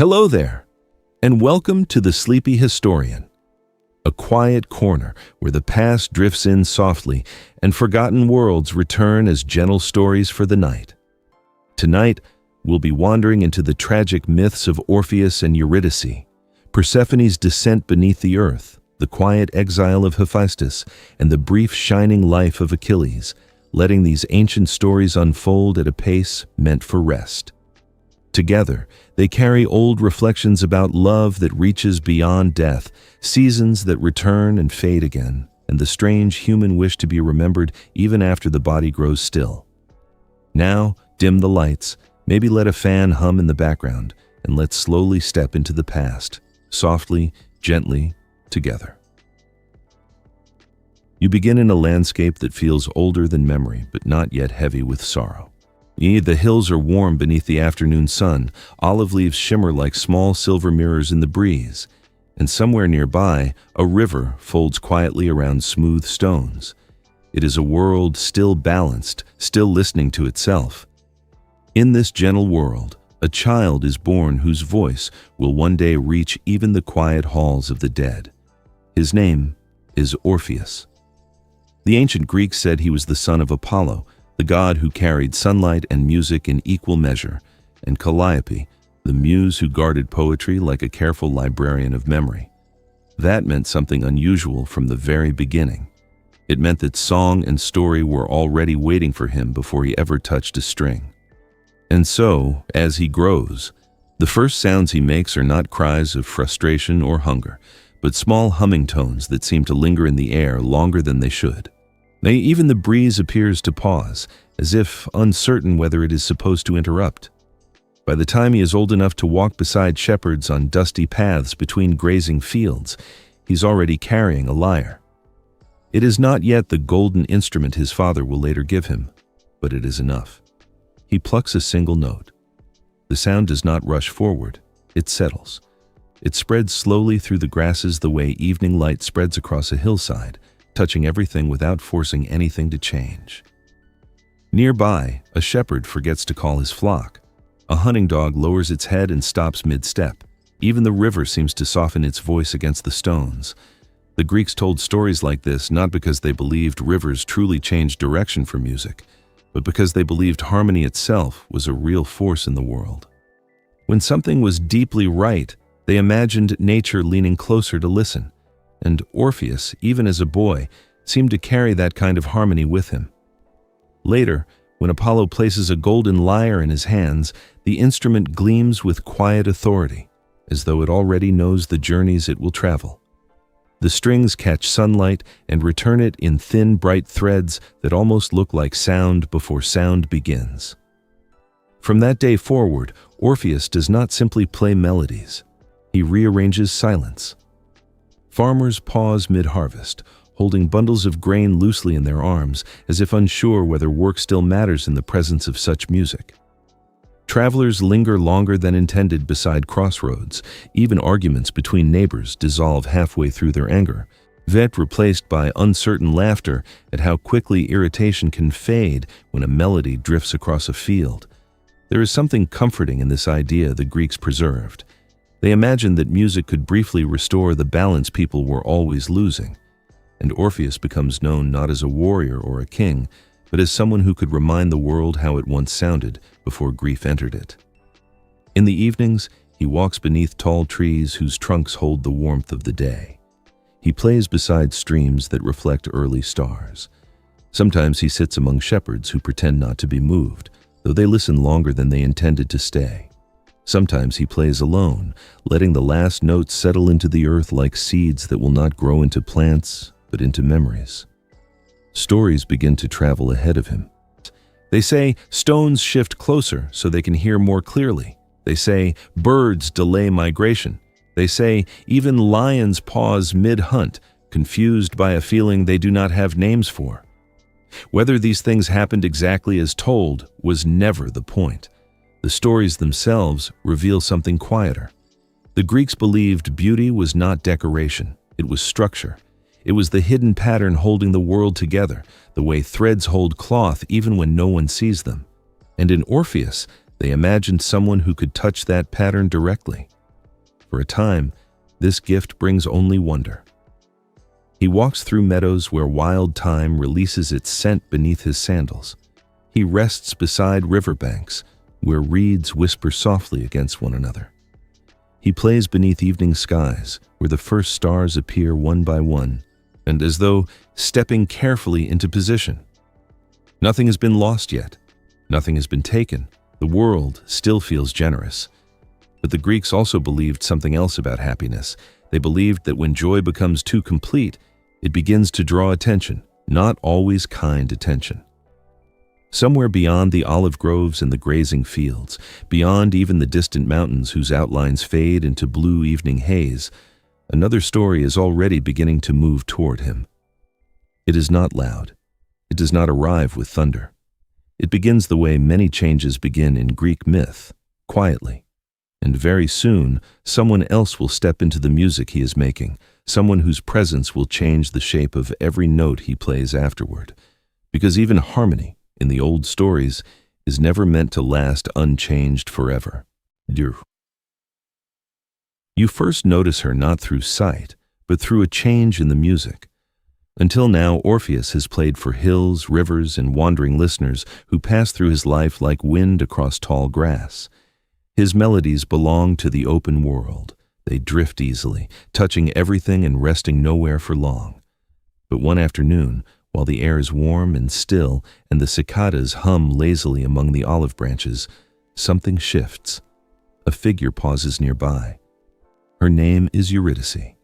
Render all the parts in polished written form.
Hello there, and welcome to the Sleepy Historian, a quiet corner where the past drifts in softly and forgotten worlds return as gentle stories for the night. Tonight, we'll be wandering into the tragic myths of Orpheus and Eurydice, Persephone's descent beneath the earth, the quiet exile of Hephaestus, and the brief shining life of Achilles, letting these ancient stories unfold at a pace meant for rest. Together, they carry old reflections about love that reaches beyond death, seasons that return and fade again, and the strange human wish to be remembered even after the body grows still. Now, dim the lights, maybe let a fan hum in the background, and let's slowly step into the past, softly, gently, together. You begin in a landscape that feels older than memory, but not yet heavy with sorrow. The hills are warm beneath the afternoon sun, olive leaves shimmer like small silver mirrors in the breeze, and somewhere nearby, a river folds quietly around smooth stones. It is a world still balanced, still listening to itself. In this gentle world, a child is born whose voice will one day reach even the quiet halls of the dead. His name is Orpheus. The ancient Greeks said he was the son of Apollo, the god who carried sunlight and music in equal measure, and Calliope, the muse who guarded poetry like a careful librarian of memory. That meant something unusual from the very beginning. It meant that song and story were already waiting for him before he ever touched a string. And so, as he grows, the first sounds he makes are not cries of frustration or hunger, but small humming tones that seem to linger in the air longer than they should. Even the breeze appears to pause, as if uncertain whether it is supposed to interrupt. By the time he is old enough to walk beside shepherds on dusty paths between grazing fields, he's already carrying a lyre. It is not yet the golden instrument his father will later give him, but it is enough. He plucks a single note. The sound does not rush forward, it settles. It spreads slowly through the grasses the way evening light spreads across a hillside, touching everything without forcing anything to change. Nearby, a shepherd forgets to call his flock. A hunting dog lowers its head and stops mid-step. Even the river seems to soften its voice against the stones. The Greeks told stories like this not because they believed rivers truly changed direction for music, but because they believed harmony itself was a real force in the world. When something was deeply right, they imagined nature leaning closer to listen. And Orpheus, even as a boy, seemed to carry that kind of harmony with him. Later, when Apollo places a golden lyre in his hands, the instrument gleams with quiet authority, as though it already knows the journeys it will travel. The strings catch sunlight and return it in thin, bright threads that almost look like sound before sound begins. From that day forward, Orpheus does not simply play melodies. He rearranges silence. Farmers pause mid-harvest, holding bundles of grain loosely in their arms, as if unsure whether work still matters in the presence of such music. Travelers linger longer than intended beside crossroads. Even arguments between neighbors dissolve halfway through their anger, replaced by uncertain laughter at how quickly irritation can fade when a melody drifts across a field. There is something comforting in this idea the Greeks preserved. They imagined that music could briefly restore the balance people were always losing, and Orpheus becomes known not as a warrior or a king, but as someone who could remind the world how it once sounded before grief entered it. In the evenings, he walks beneath tall trees whose trunks hold the warmth of the day. He plays beside streams that reflect early stars. Sometimes he sits among shepherds who pretend not to be moved, though they listen longer than they intended to stay. Sometimes he plays alone, letting the last notes settle into the earth like seeds that will not grow into plants, but into memories. Stories begin to travel ahead of him. They say stones shift closer so they can hear more clearly. They say birds delay migration. They say even lions pause mid-hunt, confused by a feeling they do not have names for. Whether these things happened exactly as told was never the point. The stories themselves reveal something quieter. The Greeks believed beauty was not decoration, it was structure. It was the hidden pattern holding the world together, the way threads hold cloth even when no one sees them. And in Orpheus, They imagined someone who could touch that pattern directly. For a time, this gift brings only wonder. He walks through meadows where wild thyme releases its scent beneath his sandals. He rests beside riverbanks where reeds whisper softly against one another. He plays beneath evening skies where the first stars appear one by one, and as though stepping carefully into position. Nothing has been lost yet. Nothing has been taken. The world still feels generous. But the Greeks also believed something else about happiness. They believed that when joy becomes too complete, it begins to draw attention, not always kind attention. Somewhere beyond the olive groves and the grazing fields, beyond even the distant mountains whose outlines fade into blue evening haze, another story is already beginning to move toward him. It is not loud. It does not arrive with thunder. It begins the way many changes begin in Greek myth, quietly. And very soon, someone else will step into the music he is making, someone whose presence will change the shape of every note he plays afterward. Because even harmony, in the old stories, is never meant to last unchanged forever. You first notice her not through sight, but through a change in the music. Until now, Orpheus has played for hills, rivers, and wandering listeners who pass through his life like wind across tall grass. His melodies belong to the open world. They drift easily, touching everything and resting nowhere for long. But one afternoon, while the air is warm and still and the cicadas hum lazily among the olive branches, something shifts. A figure pauses nearby. Her name is Eurydice.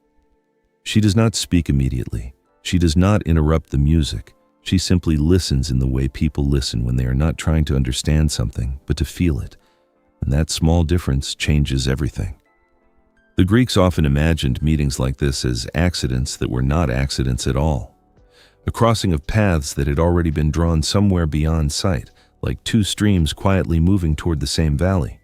She does not speak immediately. She does not interrupt the music. She simply listens in the way people listen when they are not trying to understand something, but to feel it. And that small difference changes everything. The Greeks often imagined meetings like this as accidents that were not accidents at all. A crossing of paths that had already been drawn somewhere beyond sight, like two streams quietly moving toward the same valley.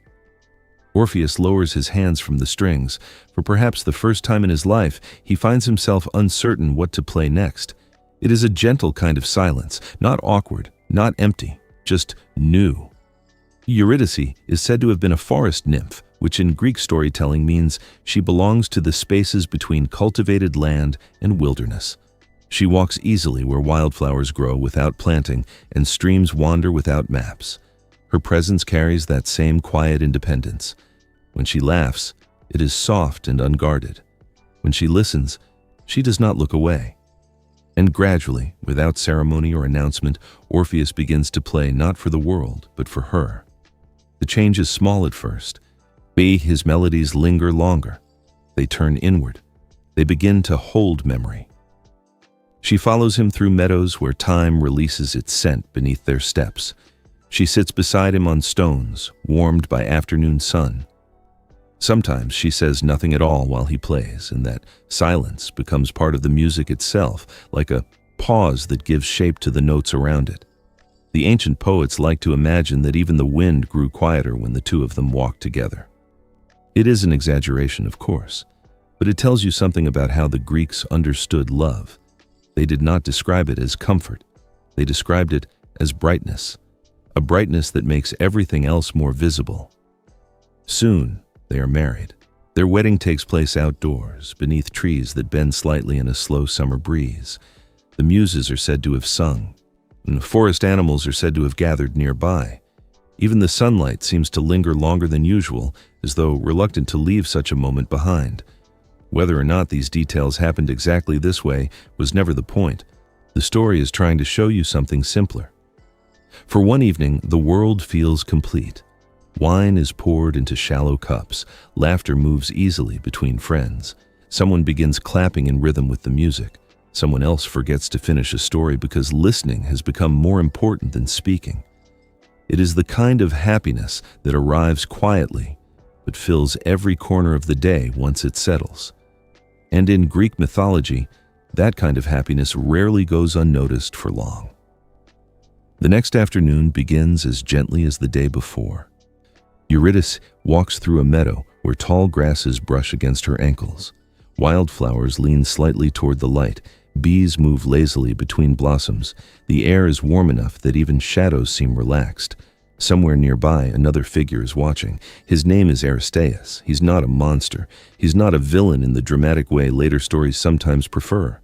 Orpheus lowers his hands from the strings. For perhaps the first time in his life, he finds himself uncertain what to play next. It is a gentle kind of silence, not awkward, not empty, just new. Eurydice is said to have been a forest nymph, which in Greek storytelling means she belongs to the spaces between cultivated land and wilderness. She walks easily where wildflowers grow without planting and streams wander without maps. Her presence carries that same quiet independence. When she laughs, it is soft and unguarded. When she listens, she does not look away. And gradually, without ceremony or announcement, Orpheus begins to play not for the world, but for her. The change is small at first, but his melodies linger longer. They turn inward. They begin to hold memory. She follows him through meadows where time releases its scent beneath their steps. She sits beside him on stones, warmed by afternoon sun. Sometimes she says nothing at all while he plays, and that silence becomes part of the music itself, like a pause that gives shape to the notes around it. The ancient poets like to imagine that even the wind grew quieter when the two of them walked together. It is an exaggeration, of course, but it tells you something about how the Greeks understood love. They did not describe it as comfort. They described it as brightness, a brightness that makes everything else more visible. Soon, they are married. Their wedding takes place outdoors, beneath trees that bend slightly in a slow summer breeze. The muses are said to have sung, and forest animals are said to have gathered nearby. Even the sunlight seems to linger longer than usual, as though reluctant to leave such a moment behind. Whether or not these details happened exactly this way was never the point. The story is trying to show you something simpler. For one evening, the world feels complete. Wine is poured into shallow cups. Laughter moves easily between friends. Someone begins clapping in rhythm with the music. Someone else forgets to finish a story because listening has become more important than speaking. It is the kind of happiness that arrives quietly, but fills every corner of the day once it settles. And in Greek mythology, that kind of happiness rarely goes unnoticed for long. The next afternoon begins as gently as the day before. Eurydice walks through a meadow where tall grasses brush against her ankles. Wildflowers lean slightly toward the light. Bees move lazily between blossoms. The air is warm enough that even shadows seem relaxed. Somewhere nearby, another figure is watching. His name is Aristeus. He's not a monster. He's not a villain in the dramatic way later stories sometimes prefer.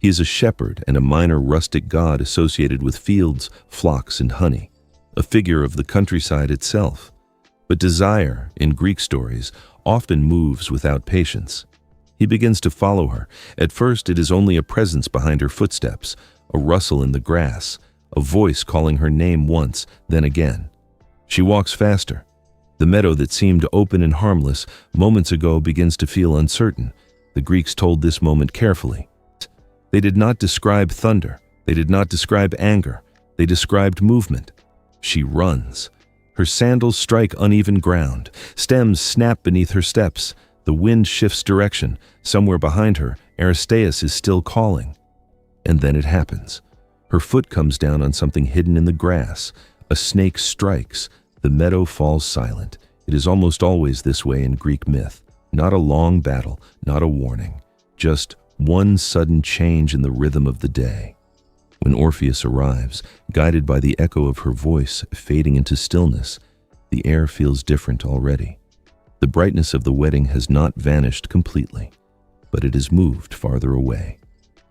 He is a shepherd and a minor rustic god associated with fields, flocks, and honey, a figure of the countryside itself. But desire, in Greek stories, often moves without patience. He begins to follow her. At first, it is only a presence behind her footsteps, a rustle in the grass, a voice calling her name once, then again. She walks faster. The meadow that seemed open and harmless moments ago begins to feel uncertain. The Greeks told this moment carefully. They did not describe thunder. They did not describe anger. They described movement. She runs. Her sandals strike uneven ground. Stems snap beneath her steps. The wind shifts direction. Somewhere behind her, Aristeus is still calling. And then it happens. Her foot comes down on something hidden in the grass. A snake strikes. The meadow falls silent. It is almost always this way in Greek myth. Not a long battle, not a warning. Just one sudden change in the rhythm of the day. When Orpheus arrives, guided by the echo of her voice fading into stillness, the air feels different already. The brightness of the wedding has not vanished completely, but it has moved farther away.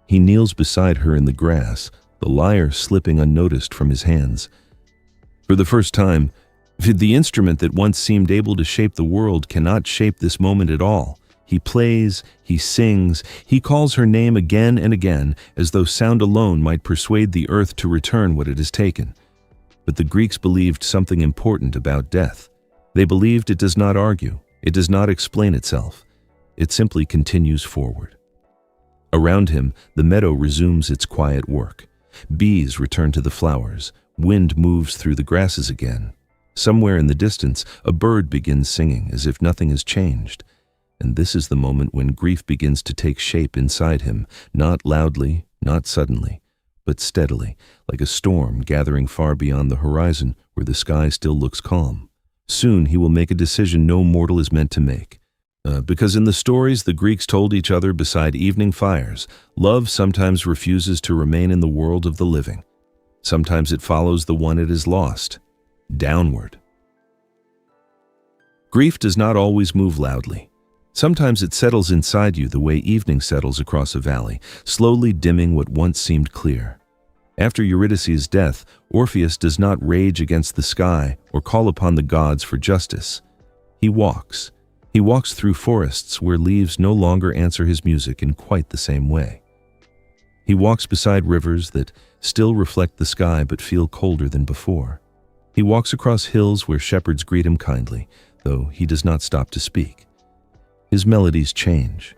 He kneels beside her in the grass, the lyre slipping unnoticed from his hands. For the first time, the instrument that once seemed able to shape the world cannot shape this moment at all. He plays, he sings, he calls her name again and again, as though sound alone might persuade the earth to return what it has taken. But the Greeks believed something important about death. They believed it does not argue, it does not explain itself. It simply continues forward. Around him, the meadow resumes its quiet work. Bees return to the flowers. Wind moves through the grasses again. Somewhere in the distance, a bird begins singing as if nothing has changed. And this is the moment when grief begins to take shape inside him, not loudly, not suddenly, but steadily, like a storm gathering far beyond the horizon where the sky still looks calm. Soon he will make a decision no mortal is meant to make. Because in the stories the Greeks told each other beside evening fires, love sometimes refuses to remain in the world of the living. Sometimes it follows the one it has lost, downward. Grief does not always move loudly. Sometimes it settles inside you the way evening settles across a valley, slowly dimming what once seemed clear. After Eurydice's death, Orpheus does not rage against the sky or call upon the gods for justice. He walks. He walks through forests where leaves no longer answer his music in quite the same way. He walks beside rivers that still reflect the sky but feel colder than before. He walks across hills where shepherds greet him kindly, though he does not stop to speak. His melodies change.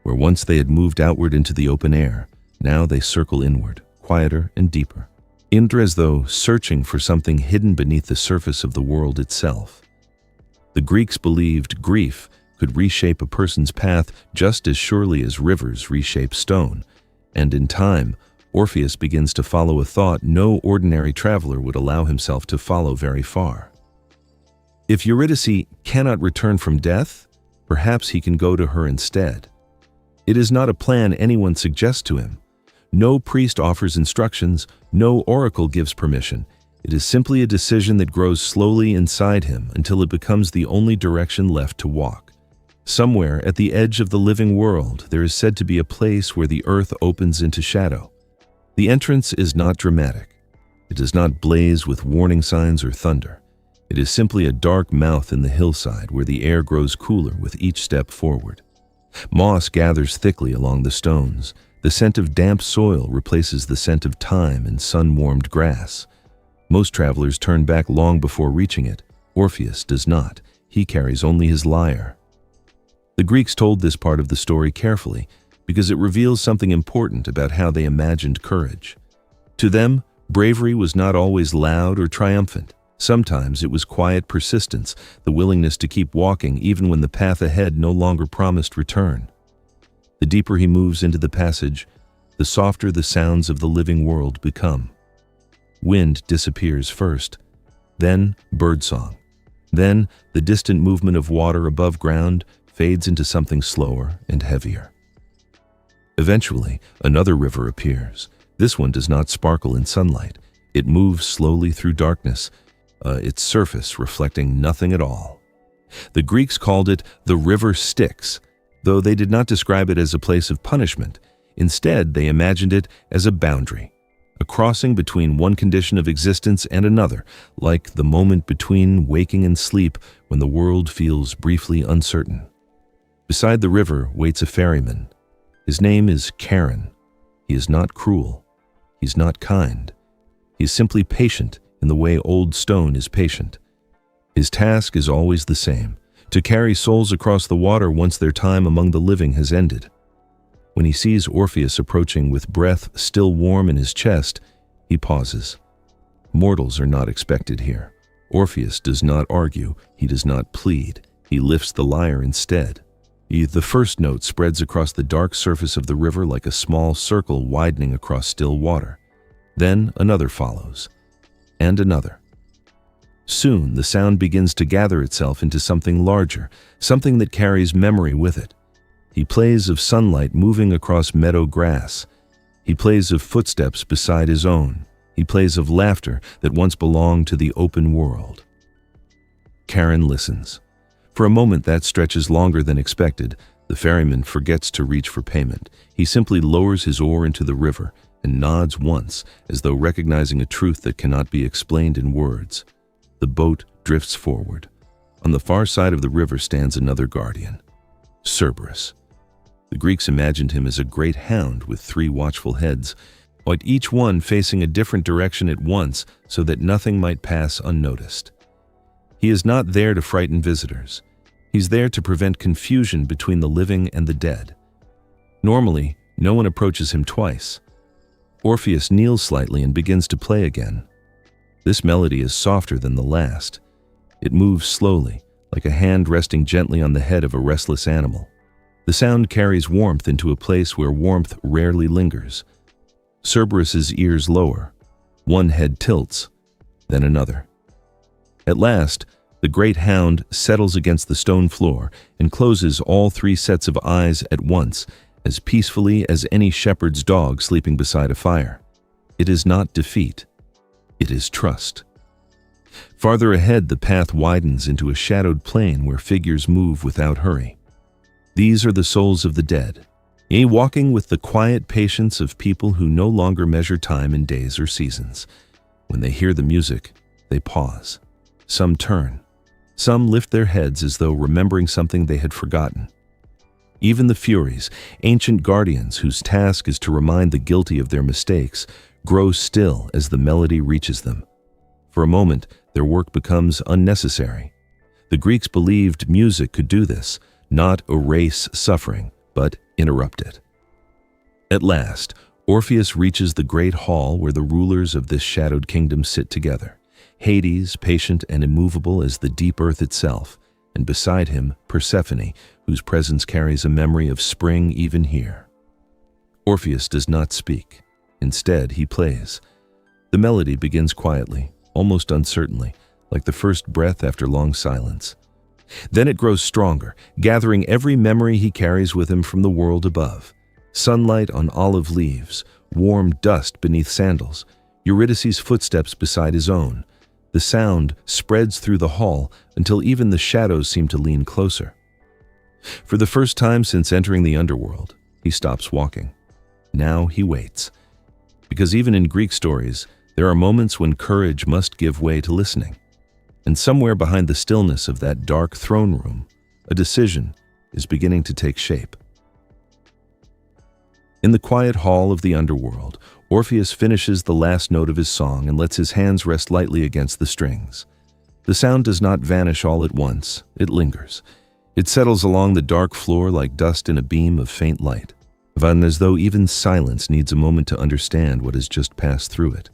Where once they had moved outward into the open air, now they circle inward, quieter and deeper. As though searching for something hidden beneath the surface of the world itself. The Greeks believed grief could reshape a person's path just as surely as rivers reshape stone, and in time, Orpheus begins to follow a thought no ordinary traveler would allow himself to follow very far. If Eurydice cannot return from death, perhaps he can go to her instead. It is not a plan anyone suggests to him. No priest offers instructions, no oracle gives permission. It is simply a decision that grows slowly inside him until it becomes the only direction left to walk. Somewhere at the edge of the living world, there is said to be a place where the earth opens into shadow. The entrance is not dramatic. It does not blaze with warning signs or thunder. It is simply a dark mouth in the hillside where the air grows cooler with each step forward. Moss gathers thickly along the stones. The scent of damp soil replaces the scent of thyme and sun-warmed grass. Most travelers turn back long before reaching it. Orpheus does not. He carries only his lyre. The Greeks told this part of the story carefully because it reveals something important about how they imagined courage. To them, bravery was not always loud or triumphant. Sometimes it was quiet persistence, the willingness to keep walking even when the path ahead no longer promised return. The deeper he moves into the passage, the softer the sounds of the living world become. Wind disappears first, then birdsong. Then the distant movement of water above ground fades into something slower and heavier. Eventually, another river appears. This one does not sparkle in sunlight. It moves slowly through darkness, its surface reflecting nothing at all. The Greeks called it the river Styx, though they did not describe it as a place of punishment. Instead, they imagined it as a boundary, a crossing between one condition of existence and another, like the moment between waking and sleep when the world feels briefly uncertain. Beside the river waits a ferryman. His name is Charon. He is not cruel. He's not kind. He is simply patient in the way old stone is patient. His task is always the same, to carry souls across the water once their time among the living has ended. When he sees Orpheus approaching with breath still warm in his chest, he pauses. Mortals are not expected here. Orpheus does not argue, he does not plead, he lifts the lyre instead. The first note spreads across the dark surface of the river like a small circle widening across still water. Then another follows, and another. Soon the sound begins to gather itself into something larger, something that carries memory with it. He plays of sunlight moving across meadow grass. He plays of footsteps beside his own. He plays of laughter that once belonged to the open world. Charon listens. For a moment that stretches longer than expected. The ferryman forgets to reach for payment. He simply lowers his oar into the river and nods once, as though recognizing a truth that cannot be explained in words. The boat drifts forward. On the far side of the river stands another guardian, Cerberus. The Greeks imagined him as a great hound with 3 watchful heads, with each one facing a different direction at once so that nothing might pass unnoticed. He is not there to frighten visitors. He's there to prevent confusion between the living and the dead. Normally, no one approaches him twice. Orpheus kneels slightly and begins to play again. This melody is softer than the last. It moves slowly, like a hand resting gently on the head of a restless animal. The sound carries warmth into a place where warmth rarely lingers. Cerberus's ears lower. One head tilts, then another. At last, the great hound settles against the stone floor and closes all 3 sets of eyes at once, as peacefully as any shepherd's dog sleeping beside a fire. It is not defeat. It is trust. Farther ahead, the path widens into a shadowed plain where figures move without hurry. These are the souls of the dead, walking with the quiet patience of people who no longer measure time in days or seasons. When they hear the music, they pause. Some turn. Some lift their heads as though remembering something they had forgotten. Even the Furies, ancient guardians whose task is to remind the guilty of their mistakes, grow still as the melody reaches them. For a moment, their work becomes unnecessary. The Greeks believed music could do this, not erase suffering, but interrupt it. At last, Orpheus reaches the great hall where the rulers of this shadowed kingdom sit together. Hades, patient and immovable as the deep earth itself, and beside him, Persephone, whose presence carries a memory of spring even here. Orpheus does not speak. Instead, he plays. The melody begins quietly, almost uncertainly, like the first breath after long silence. Then it grows stronger, gathering every memory he carries with him from the world above. Sunlight on olive leaves, warm dust beneath sandals, Eurydice's footsteps beside his own. The sound spreads through the hall until even the shadows seem to lean closer. For the first time since entering the underworld, he stops walking. Now he waits. Because even in Greek stories, there are moments when courage must give way to listening. And somewhere behind the stillness of that dark throne room, a decision is beginning to take shape. In the quiet hall of the underworld, Orpheus finishes the last note of his song and lets his hands rest lightly against the strings. The sound does not vanish all at once, it lingers. It settles along the dark floor like dust in a beam of faint light, as though even silence needs a moment to understand what has just passed through it.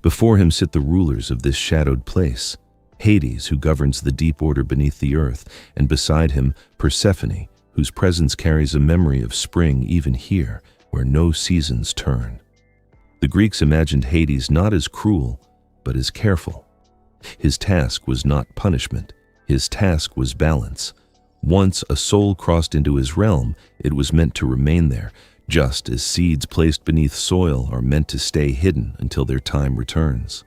Before him sit the rulers of this shadowed place, Hades, who governs the deep order beneath the earth, and beside him, Persephone, whose presence carries a memory of spring even here, where no seasons turn. The Greeks imagined Hades not as cruel, but as careful. His task was not punishment. His task was balance. Once a soul crossed into his realm, it was meant to remain there, just as seeds placed beneath soil are meant to stay hidden until their time returns.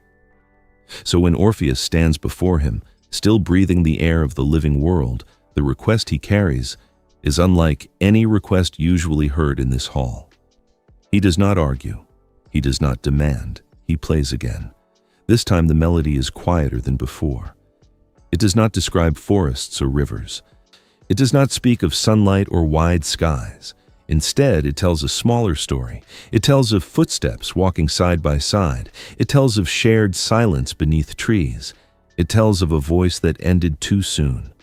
So when Orpheus stands before him, still breathing the air of the living world, the request he carries is unlike any request usually heard in this hall. He does not argue. He does not demand. He plays again. This time the melody is quieter than before. It does not describe forests or rivers. It does not speak of sunlight or wide skies. Instead, it tells a smaller story. It tells of footsteps walking side by side. It tells of shared silence beneath trees. It tells of a voice that ended too soon.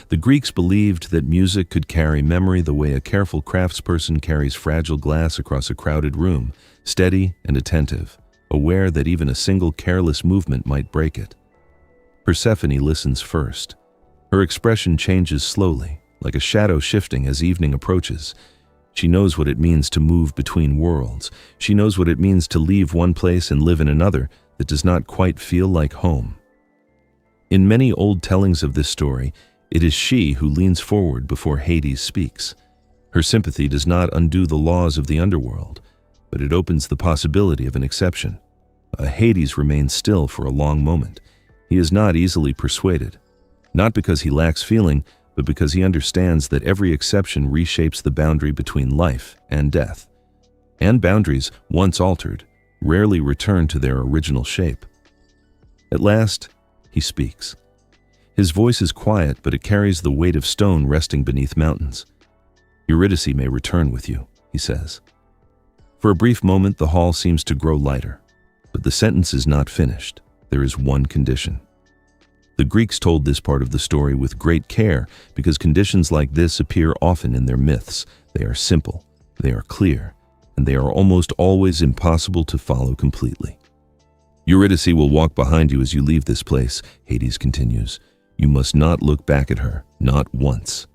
The Greeks believed that music could carry memory the way a careful craftsperson carries fragile glass across a crowded room, steady and attentive, aware that even a single careless movement might break it. Persephone listens first. Her expression changes slowly, like a shadow shifting as evening approaches. She knows what it means to move between worlds. She knows what it means to leave one place and live in another that does not quite feel like home. In many old tellings of this story, it is she who leans forward before Hades speaks. Her sympathy does not undo the laws of the underworld, but it opens the possibility of an exception. Hades remains still for a long moment. He is not easily persuaded, not because he lacks feeling, but because he understands that every exception reshapes the boundary between life and death. And boundaries, once altered, rarely return to their original shape. At last, he speaks. His voice is quiet, but it carries the weight of stone resting beneath mountains. Eurydice may return with you, he says. For a brief moment, the hall seems to grow lighter, but the sentence is not finished. There is one condition. The Greeks told this part of the story with great care because conditions like this appear often in their myths. They are simple, they are clear, and they are almost always impossible to follow completely. Eurydice will walk behind you as you leave this place, Hades continues. You must not look back at her, not once.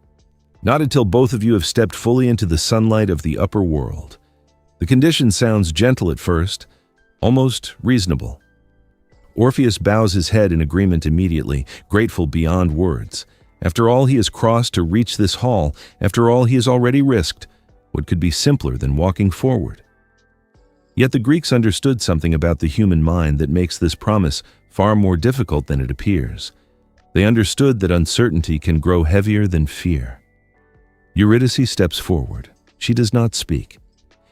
Not until both of you have stepped fully into the sunlight of the upper world. The condition sounds gentle at first, almost reasonable. Orpheus bows his head in agreement immediately, grateful beyond words. After all he has crossed to reach this hall, after all he has already risked, what could be simpler than walking forward? Yet the Greeks understood something about the human mind that makes this promise far more difficult than it appears. They understood that uncertainty can grow heavier than fear. Eurydice steps forward. She does not speak.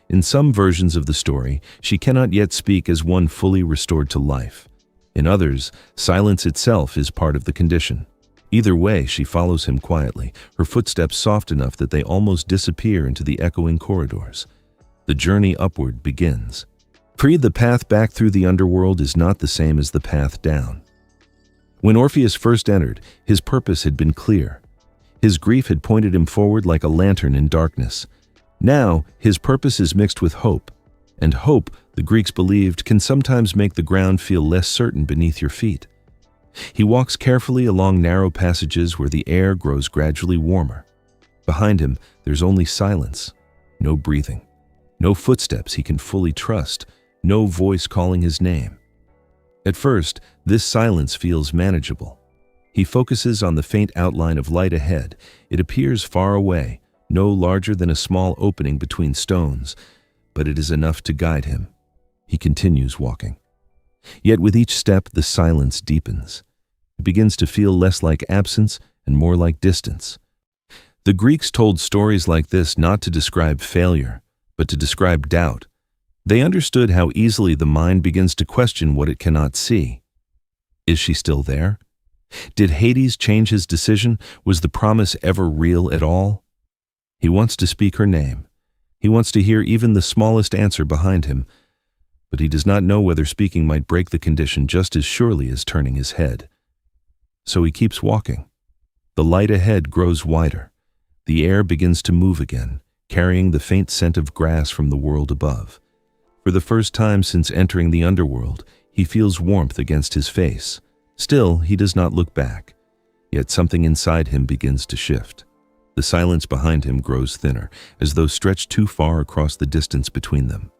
In some versions of the story, she cannot yet speak as one fully restored to life. In others, silence itself is part of the condition. Either way, she follows him quietly, her footsteps soft enough that they almost disappear into the echoing corridors. The journey upward begins. The path back through the underworld is not the same as the path down. When Orpheus first entered, his purpose had been clear. His grief had pointed him forward like a lantern in darkness. Now, his purpose is mixed with hope. And hope, the Greeks believed, can sometimes make the ground feel less certain beneath your feet. He walks carefully along narrow passages where the air grows gradually warmer. Behind him, there's only silence, no breathing, no footsteps he can fully trust, no voice calling his name. At first, this silence feels manageable. He focuses on the faint outline of light ahead. It appears far away, no larger than a small opening between stones, but it is enough to guide him. He continues walking. Yet with each step, the silence deepens. It begins to feel less like absence and more like distance. The Greeks told stories like this not to describe failure, but to describe doubt. They understood how easily the mind begins to question what it cannot see. Is she still there? Did Hades change his decision? Was the promise ever real at all? He wants to speak her name. He wants to hear even the smallest answer behind him, but he does not know whether speaking might break the condition just as surely as turning his head. So he keeps walking. The light ahead grows wider. The air begins to move again, carrying the faint scent of grass from the world above. For the first time since entering the underworld, he feels warmth against his face. Still, he does not look back. Yet something inside him begins to shift. The silence behind him grows thinner, as though stretched too far across the distance between them.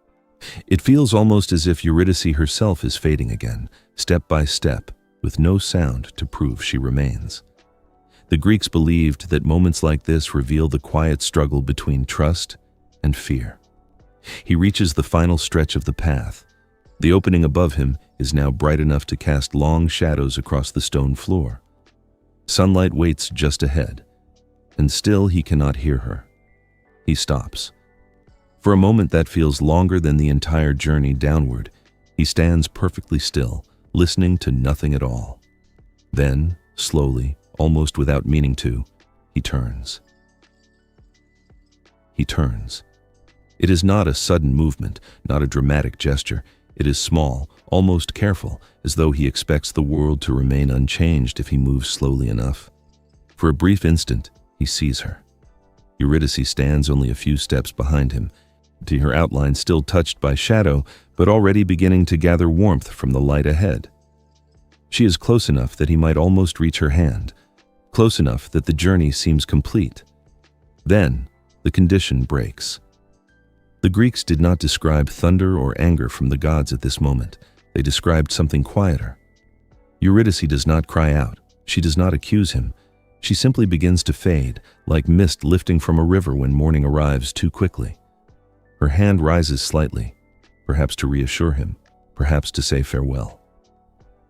It feels almost as if Eurydice herself is fading again, step by step, with no sound to prove she remains. The Greeks believed that moments like this reveal the quiet struggle between trust and fear. He reaches the final stretch of the path. The opening above him is now bright enough to cast long shadows across the stone floor. Sunlight waits just ahead, and still he cannot hear her. He stops. For a moment that feels longer than the entire journey downward. He stands perfectly still, listening to nothing at all. Then, slowly, almost without meaning to, he turns. He turns. It is not a sudden movement, not a dramatic gesture. It is small, almost careful, as though he expects the world to remain unchanged if he moves slowly enough. For a brief instant, he sees her. Eurydice stands only a few steps behind him, her outline still touched by shadow, but already beginning to gather warmth from the light ahead. She is close enough that he might almost reach her hand, close enough that the journey seems complete. Then, the condition breaks. The Greeks did not describe thunder or anger from the gods at this moment. They described something quieter. Eurydice does not cry out. She does not accuse him. She simply begins to fade, like mist lifting from a river when morning arrives too quickly. Her hand rises slightly, perhaps to reassure him, perhaps to say farewell.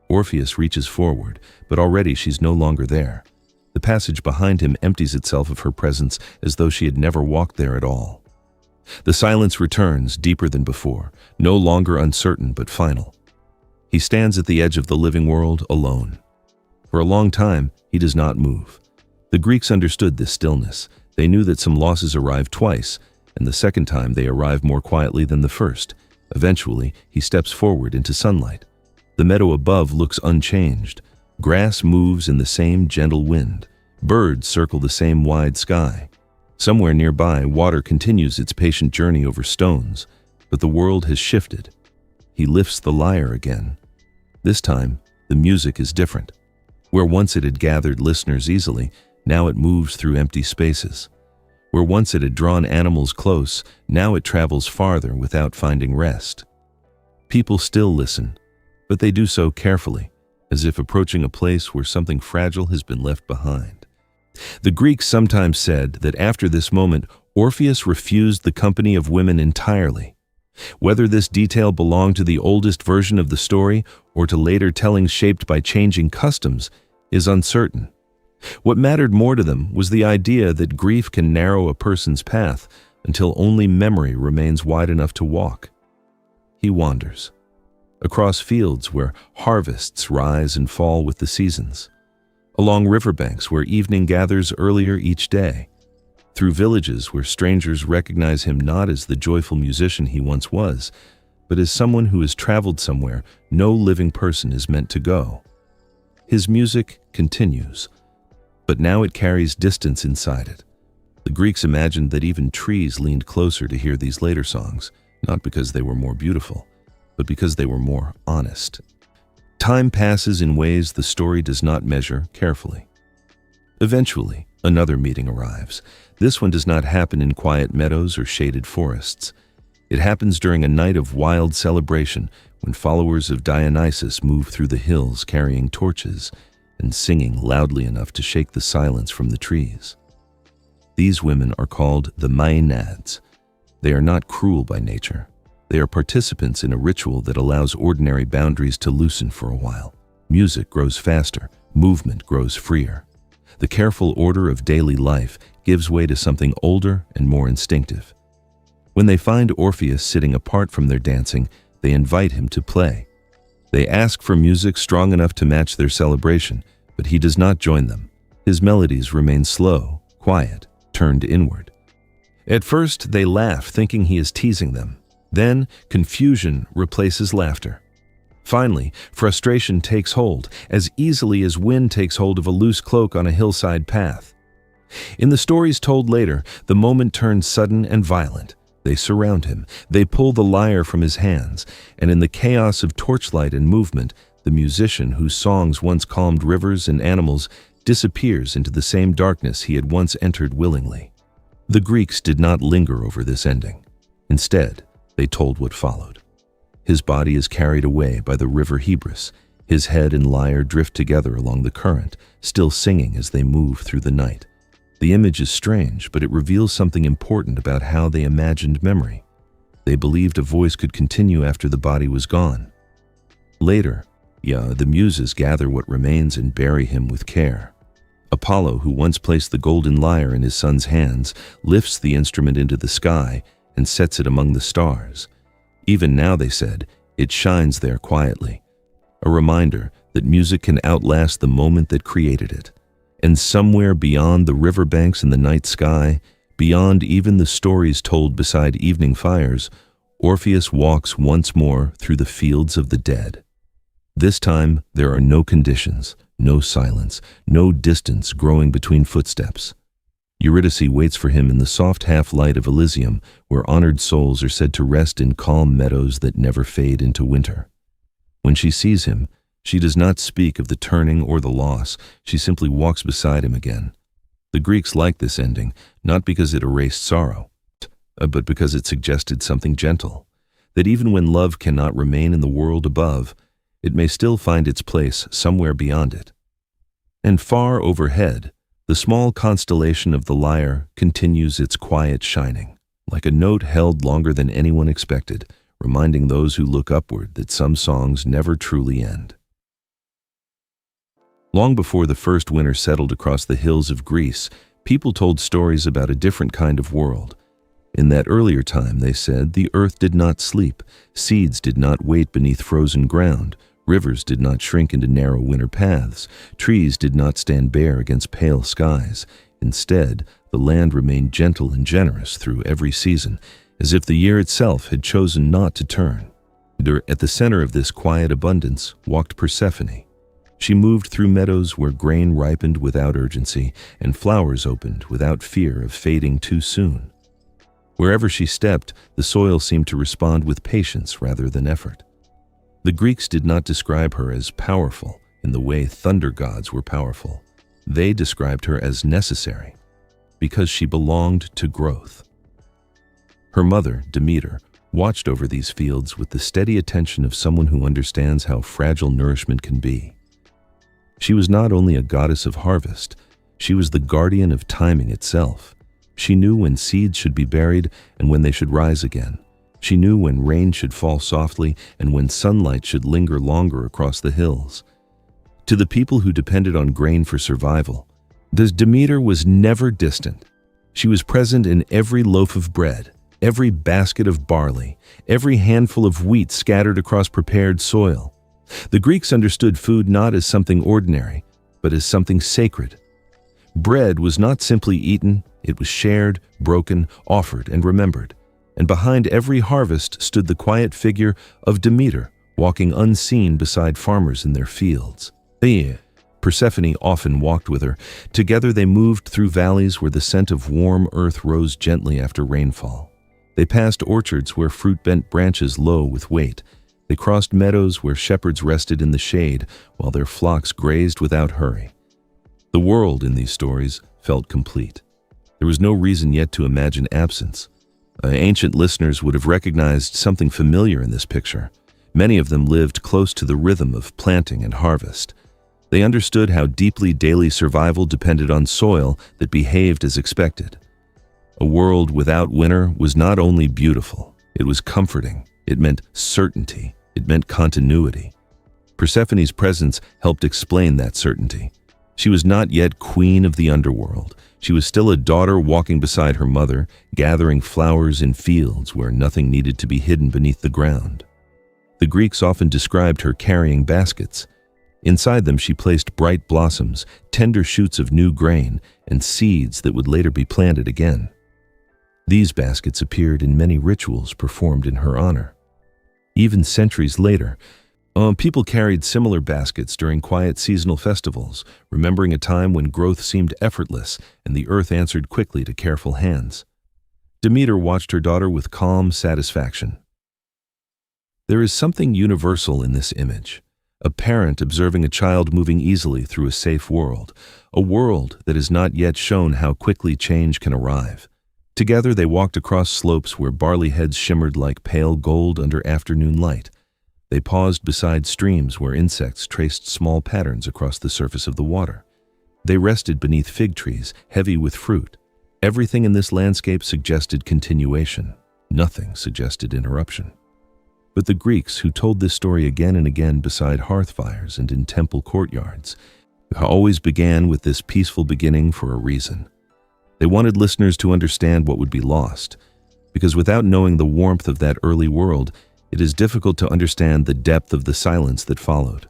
Orpheus reaches forward, but already she's no longer there. The passage behind him empties itself of her presence as though she had never walked there at all. The silence returns, deeper than before, no longer uncertain but final. He stands at the edge of the living world, alone. For a long time, he does not move. The Greeks understood this stillness. They knew that some losses arrive twice, and the second time they arrive more quietly than the first. Eventually, he steps forward into sunlight. The meadow above looks unchanged. Grass moves in the same gentle wind. Birds circle the same wide sky. Somewhere nearby, water continues its patient journey over stones, but the world has shifted. He lifts the lyre again. This time, the music is different. Where once it had gathered listeners easily, now it moves through empty spaces. Where once it had drawn animals close, now it travels farther without finding rest. People still listen, but they do so carefully, as if approaching a place where something fragile has been left behind. The Greeks sometimes said that after this moment, Orpheus refused the company of women entirely. Whether this detail belonged to the oldest version of the story or to later tellings shaped by changing customs is uncertain. What mattered more to them was the idea that grief can narrow a person's path until only memory remains wide enough to walk. He wanders across fields where harvests rise and fall with the seasons, along riverbanks where evening gathers earlier each day, through villages where strangers recognize him not as the joyful musician he once was, but as someone who has traveled somewhere no living person is meant to go. His music continues, but now it carries distance inside it. The Greeks imagined that even trees leaned closer to hear these later songs, not because they were more beautiful, but because they were more honest. Time passes in ways the story does not measure carefully. Eventually, another meeting arrives. This one does not happen in quiet meadows or shaded forests. It happens during a night of wild celebration when followers of Dionysus move through the hills carrying torches and singing loudly enough to shake the silence from the trees. These women are called the Maenads. They are not cruel by nature. They are participants in a ritual that allows ordinary boundaries to loosen for a while. Music grows faster, movement grows freer. The careful order of daily life gives way to something older and more instinctive. When they find Orpheus sitting apart from their dancing, they invite him to play. They ask for music strong enough to match their celebration, but he does not join them. His melodies remain slow, quiet, turned inward. At first, they laugh, thinking he is teasing them. Then, confusion replaces laughter. Finally, frustration takes hold, as easily as wind takes hold of a loose cloak on a hillside path. In the stories told later, the moment turns sudden and violent. They surround him, they pull the lyre from his hands, and in the chaos of torchlight and movement, the musician whose songs once calmed rivers and animals disappears into the same darkness he had once entered willingly. The Greeks did not linger over this ending. Instead, they told what followed. His body is carried away by the river Hebrus. His head and lyre drift together along the current, still singing as they move through the night. The image is strange, but it reveals something important about how they imagined memory. They believed a voice could continue after the body was gone. Later, the muses gather what remains and bury him with care. Apollo, who once placed the golden lyre in his son's hands, lifts the instrument into the sky and sets it among the stars. Even now, they said, it shines there quietly, a reminder that music can outlast the moment that created it. And somewhere beyond the riverbanks and the night sky, beyond even the stories told beside evening fires, Orpheus walks once more through the fields of the dead. This time, there are no conditions, no silence, no distance growing between footsteps. Eurydice waits for him in the soft half-light of Elysium, where honored souls are said to rest in calm meadows that never fade into winter. When she sees him, she does not speak of the turning or the loss, she simply walks beside him again. The Greeks liked this ending, not because it erased sorrow, but because it suggested something gentle, that even when love cannot remain in the world above, it may still find its place somewhere beyond it. And far overhead, the small constellation of the Lyre continues its quiet shining, like a note held longer than anyone expected, reminding those who look upward that some songs never truly end. Long before the first winter settled across the hills of Greece, people told stories about a different kind of world. In that earlier time, they said, the earth did not sleep, seeds did not wait beneath frozen ground, rivers did not shrink into narrow winter paths, trees did not stand bare against pale skies. Instead, the land remained gentle and generous through every season, as if the year itself had chosen not to turn. At the center of this quiet abundance walked Persephone. She moved through meadows where grain ripened without urgency and flowers opened without fear of fading too soon. Wherever she stepped, the soil seemed to respond with patience rather than effort. The Greeks did not describe her as powerful in the way thunder gods were powerful. They described her as necessary, because she belonged to growth. Her mother, Demeter, watched over these fields with the steady attention of someone who understands how fragile nourishment can be. She was not only a goddess of harvest, she was the guardian of timing itself. She knew when seeds should be buried and when they should rise again. She knew when rain should fall softly and when sunlight should linger longer across the hills. To the people who depended on grain for survival, Demeter was never distant. She was present in every loaf of bread, every basket of barley, every handful of wheat scattered across prepared soil. The Greeks understood food not as something ordinary, but as something sacred. Bread was not simply eaten, it was shared, broken, offered, and remembered. And behind every harvest stood the quiet figure of Demeter, walking unseen beside farmers in their fields. Persephone often walked with her. Together they moved through valleys where the scent of warm earth rose gently after rainfall. They passed orchards where fruit bent branches low with weight. They crossed meadows where shepherds rested in the shade while their flocks grazed without hurry. The world in these stories felt complete. There was no reason yet to imagine absence. Ancient listeners would have recognized something familiar in this picture. Many of them lived close to the rhythm of planting and harvest. They understood how deeply daily survival depended on soil that behaved as expected. A world without winter was not only beautiful, it was comforting. It meant certainty. It meant continuity. Persephone's presence helped explain that certainty. She was not yet queen of the underworld. She was still a daughter walking beside her mother, gathering flowers in fields where nothing needed to be hidden beneath the ground. The Greeks often described her carrying baskets. Inside them she placed bright blossoms, tender shoots of new grain, and seeds that would later be planted again. These baskets appeared in many rituals performed in her honor. Even centuries later, people carried similar baskets during quiet seasonal festivals, remembering a time when growth seemed effortless and the earth answered quickly to careful hands. Demeter watched her daughter with calm satisfaction. There is something universal in this image, a parent observing a child moving easily through a safe world, a world that has not yet shown how quickly change can arrive. Together they walked across slopes where barley heads shimmered like pale gold under afternoon light. They paused beside streams where insects traced small patterns across the surface of the water. They rested beneath fig trees, heavy with fruit. Everything in this landscape suggested continuation. Nothing suggested interruption. But the Greeks, who told this story again and again beside hearth fires and in temple courtyards, always began with this peaceful beginning for a reason. They wanted listeners to understand what would be lost, because without knowing the warmth of that early world, it is difficult to understand the depth of the silence that followed.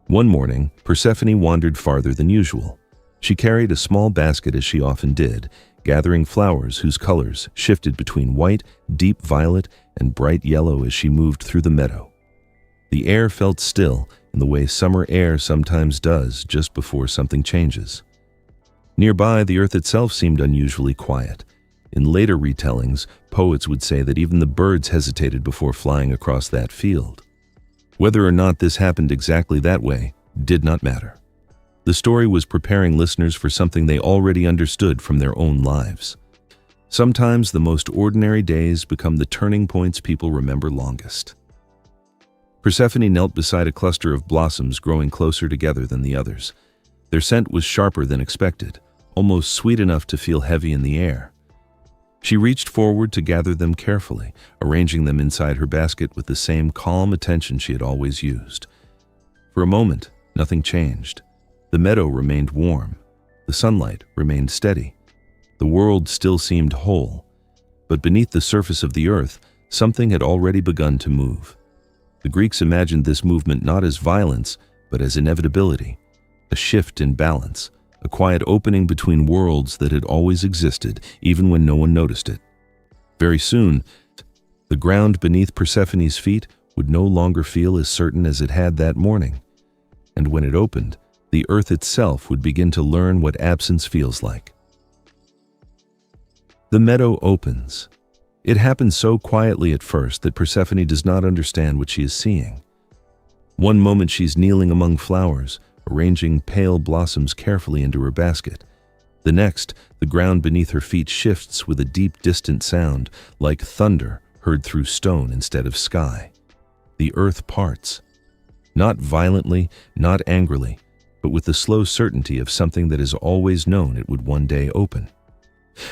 One morning, Persephone wandered farther than usual. She carried a small basket, as she often did, gathering flowers whose colors shifted between white, deep violet, and bright yellow as she moved through the meadow. The air felt still in the way summer air sometimes does just before something changes. Nearby, the earth itself seemed unusually quiet. In later retellings, poets would say that even the birds hesitated before flying across that field. Whether or not this happened exactly that way did not matter. The story was preparing listeners for something they already understood from their own lives. Sometimes the most ordinary days become the turning points people remember longest. Persephone knelt beside a cluster of blossoms growing closer together than the others. Their scent was sharper than expected, almost sweet enough to feel heavy in the air. She reached forward to gather them carefully, arranging them inside her basket with the same calm attention she had always used. For a moment, nothing changed. The meadow remained warm. The sunlight remained steady. The world still seemed whole. But beneath the surface of the earth, something had already begun to move. The Greeks imagined this movement not as violence, but as inevitability, a shift in balance, a quiet opening between worlds that had always existed, even when no one noticed it. Very soon, the ground beneath Persephone's feet would no longer feel as certain as it had that morning. And when it opened, the earth itself would begin to learn what absence feels like. The meadow opens. It happens so quietly at first that Persephone does not understand what she is seeing. One moment she's kneeling among flowers, arranging pale blossoms carefully into her basket. The next, the ground beneath her feet shifts with a deep, distant sound, like thunder heard through stone instead of sky. The earth parts. Not violently, not angrily, but with the slow certainty of something that has always known it would one day open.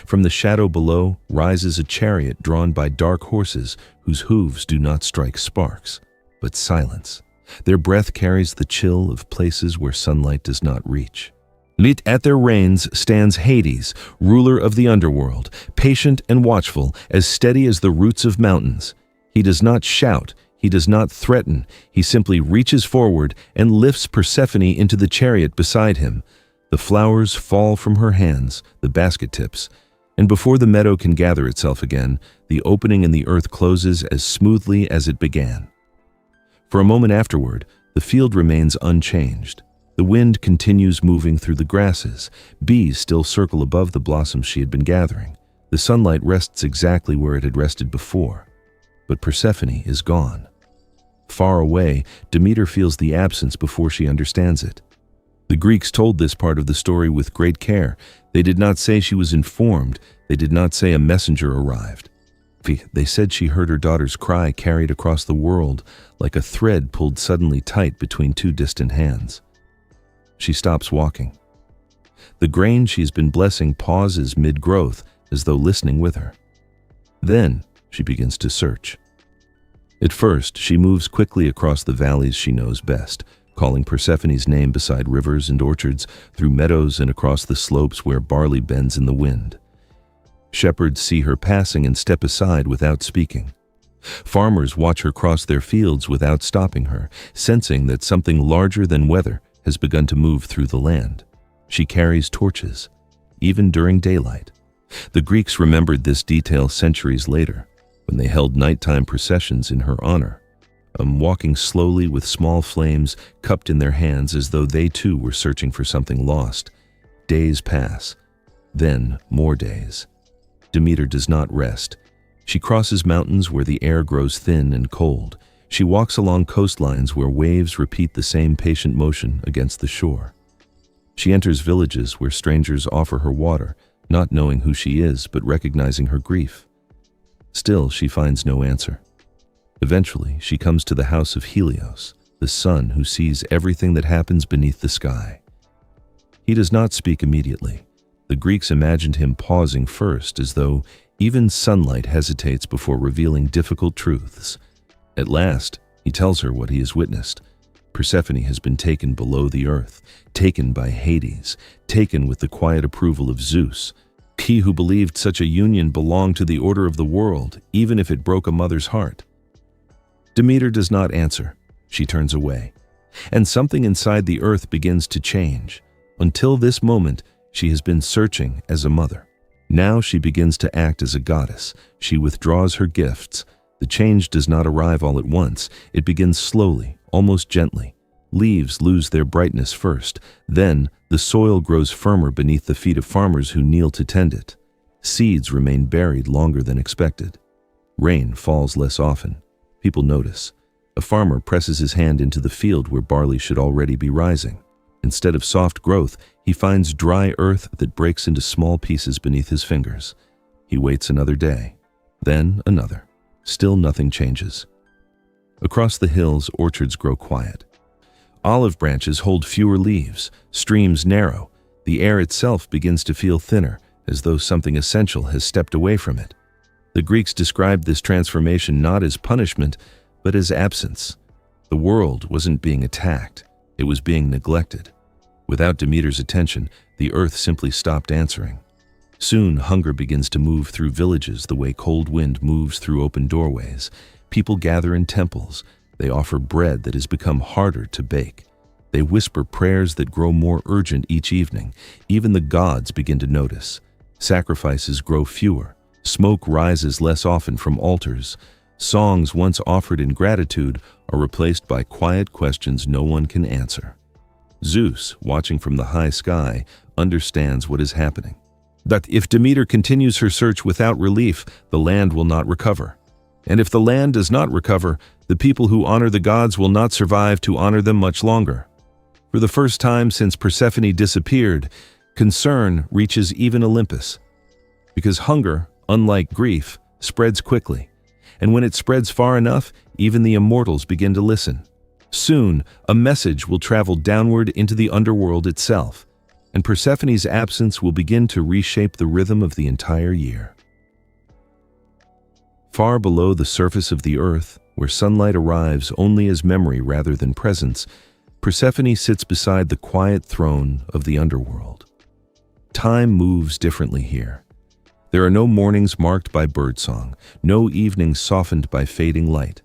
From the shadow below rises a chariot drawn by dark horses whose hooves do not strike sparks, but silence. Their breath carries the chill of places where sunlight does not reach. Lit at their reins stands Hades, ruler of the underworld, patient and watchful, as steady as the roots of mountains. He does not shout, he does not threaten, he simply reaches forward and lifts Persephone into the chariot beside him. The flowers fall from her hands, the basket tips, and before the meadow can gather itself again, the opening in the earth closes as smoothly as it began. For a moment afterward, the field remains unchanged. The wind continues moving through the grasses. Bees still circle above the blossoms she had been gathering. The sunlight rests exactly where it had rested before. But Persephone is gone. Far away, Demeter feels the absence before she understands it. The Greeks told this part of the story with great care. They did not say she was informed. They did not say a messenger arrived. They said she heard her daughter's cry carried across the world like a thread pulled suddenly tight between two distant hands. She stops walking. The grain she's been blessing pauses mid-growth as though listening with her. Then she begins to search. At first, she moves quickly across the valleys she knows best, calling Persephone's name beside rivers and orchards, through meadows and across the slopes where barley bends in the wind. Shepherds see her passing and step aside without speaking. Farmers watch her cross their fields without stopping her, sensing that something larger than weather has begun to move through the land. She carries torches, even during daylight. The Greeks remembered this detail centuries later, when they held nighttime processions in her honor, walking slowly with small flames cupped in their hands as though they too were searching for something lost. Days pass, then more days. Demeter does not rest. She crosses mountains where the air grows thin and cold. She walks along coastlines where waves repeat the same patient motion against the shore. She enters villages where strangers offer her water, not knowing who she is but recognizing her grief. Still, she finds no answer. Eventually, she comes to the house of Helios, the sun who sees everything that happens beneath the sky. He does not speak immediately. The Greeks imagined him pausing first, as though even sunlight hesitates before revealing difficult truths. At last, he tells her what he has witnessed. Persephone has been taken below the earth, taken by Hades, taken with the quiet approval of Zeus. He who believed such a union belonged to the order of the world, even if it broke a mother's heart. Demeter does not answer. She turns away. And something inside the earth begins to change. Until this moment, she has been searching as a mother. Now she begins to act as a goddess. She withdraws her gifts. The change does not arrive all at once. It begins slowly, almost gently. Leaves lose their brightness first. Then, the soil grows firmer beneath the feet of farmers who kneel to tend it. Seeds remain buried longer than expected. Rain falls less often. People notice. A farmer presses his hand into the field where barley should already be rising. Instead of soft growth, he finds dry earth that breaks into small pieces beneath his fingers. He waits another day, then another. Still nothing changes. Across the hills, orchards grow quiet. Olive branches hold fewer leaves, streams narrow. The air itself begins to feel thinner, as though something essential has stepped away from it. The Greeks described this transformation not as punishment, but as absence. The world wasn't being attacked, it was being neglected. Without Demeter's attention, the earth simply stopped answering. Soon, hunger begins to move through villages the way cold wind moves through open doorways. People gather in temples. They offer bread that has become harder to bake. They whisper prayers that grow more urgent each evening. Even the gods begin to notice. Sacrifices grow fewer. Smoke rises less often from altars. Songs once offered in gratitude are replaced by quiet questions no one can answer. Zeus, watching from the high sky, understands what is happening. That if Demeter continues her search without relief, the land will not recover. And if the land does not recover, the people who honor the gods will not survive to honor them much longer. For the first time since Persephone disappeared, concern reaches even Olympus. Because hunger, unlike grief, spreads quickly. And when it spreads far enough, even the immortals begin to listen. Soon, a message will travel downward into the underworld itself, and Persephone's absence will begin to reshape the rhythm of the entire year. Far below the surface of the earth, where sunlight arrives only as memory rather than presence, Persephone sits beside the quiet throne of the underworld. Time moves differently here. There are no mornings marked by birdsong, no evenings softened by fading light.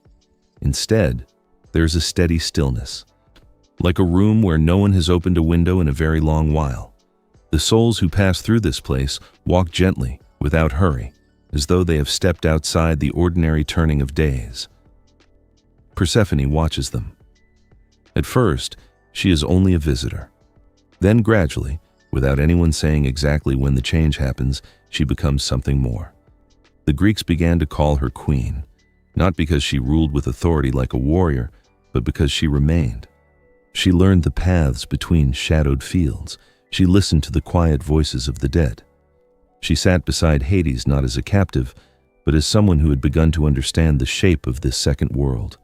Instead, there's a steady stillness, like a room where no one has opened a window in a very long while. The souls who pass through this place walk gently, without hurry, as though they have stepped outside the ordinary turning of days. Persephone watches them. At first, she is only a visitor. Then gradually, without anyone saying exactly when the change happens, she becomes something more. The Greeks began to call her queen, not because she ruled with authority like a warrior, but because she remained. She learned the paths between shadowed fields. She listened to the quiet voices of the dead. She sat beside Hades not as a captive, but as someone who had begun to understand the shape of this second world.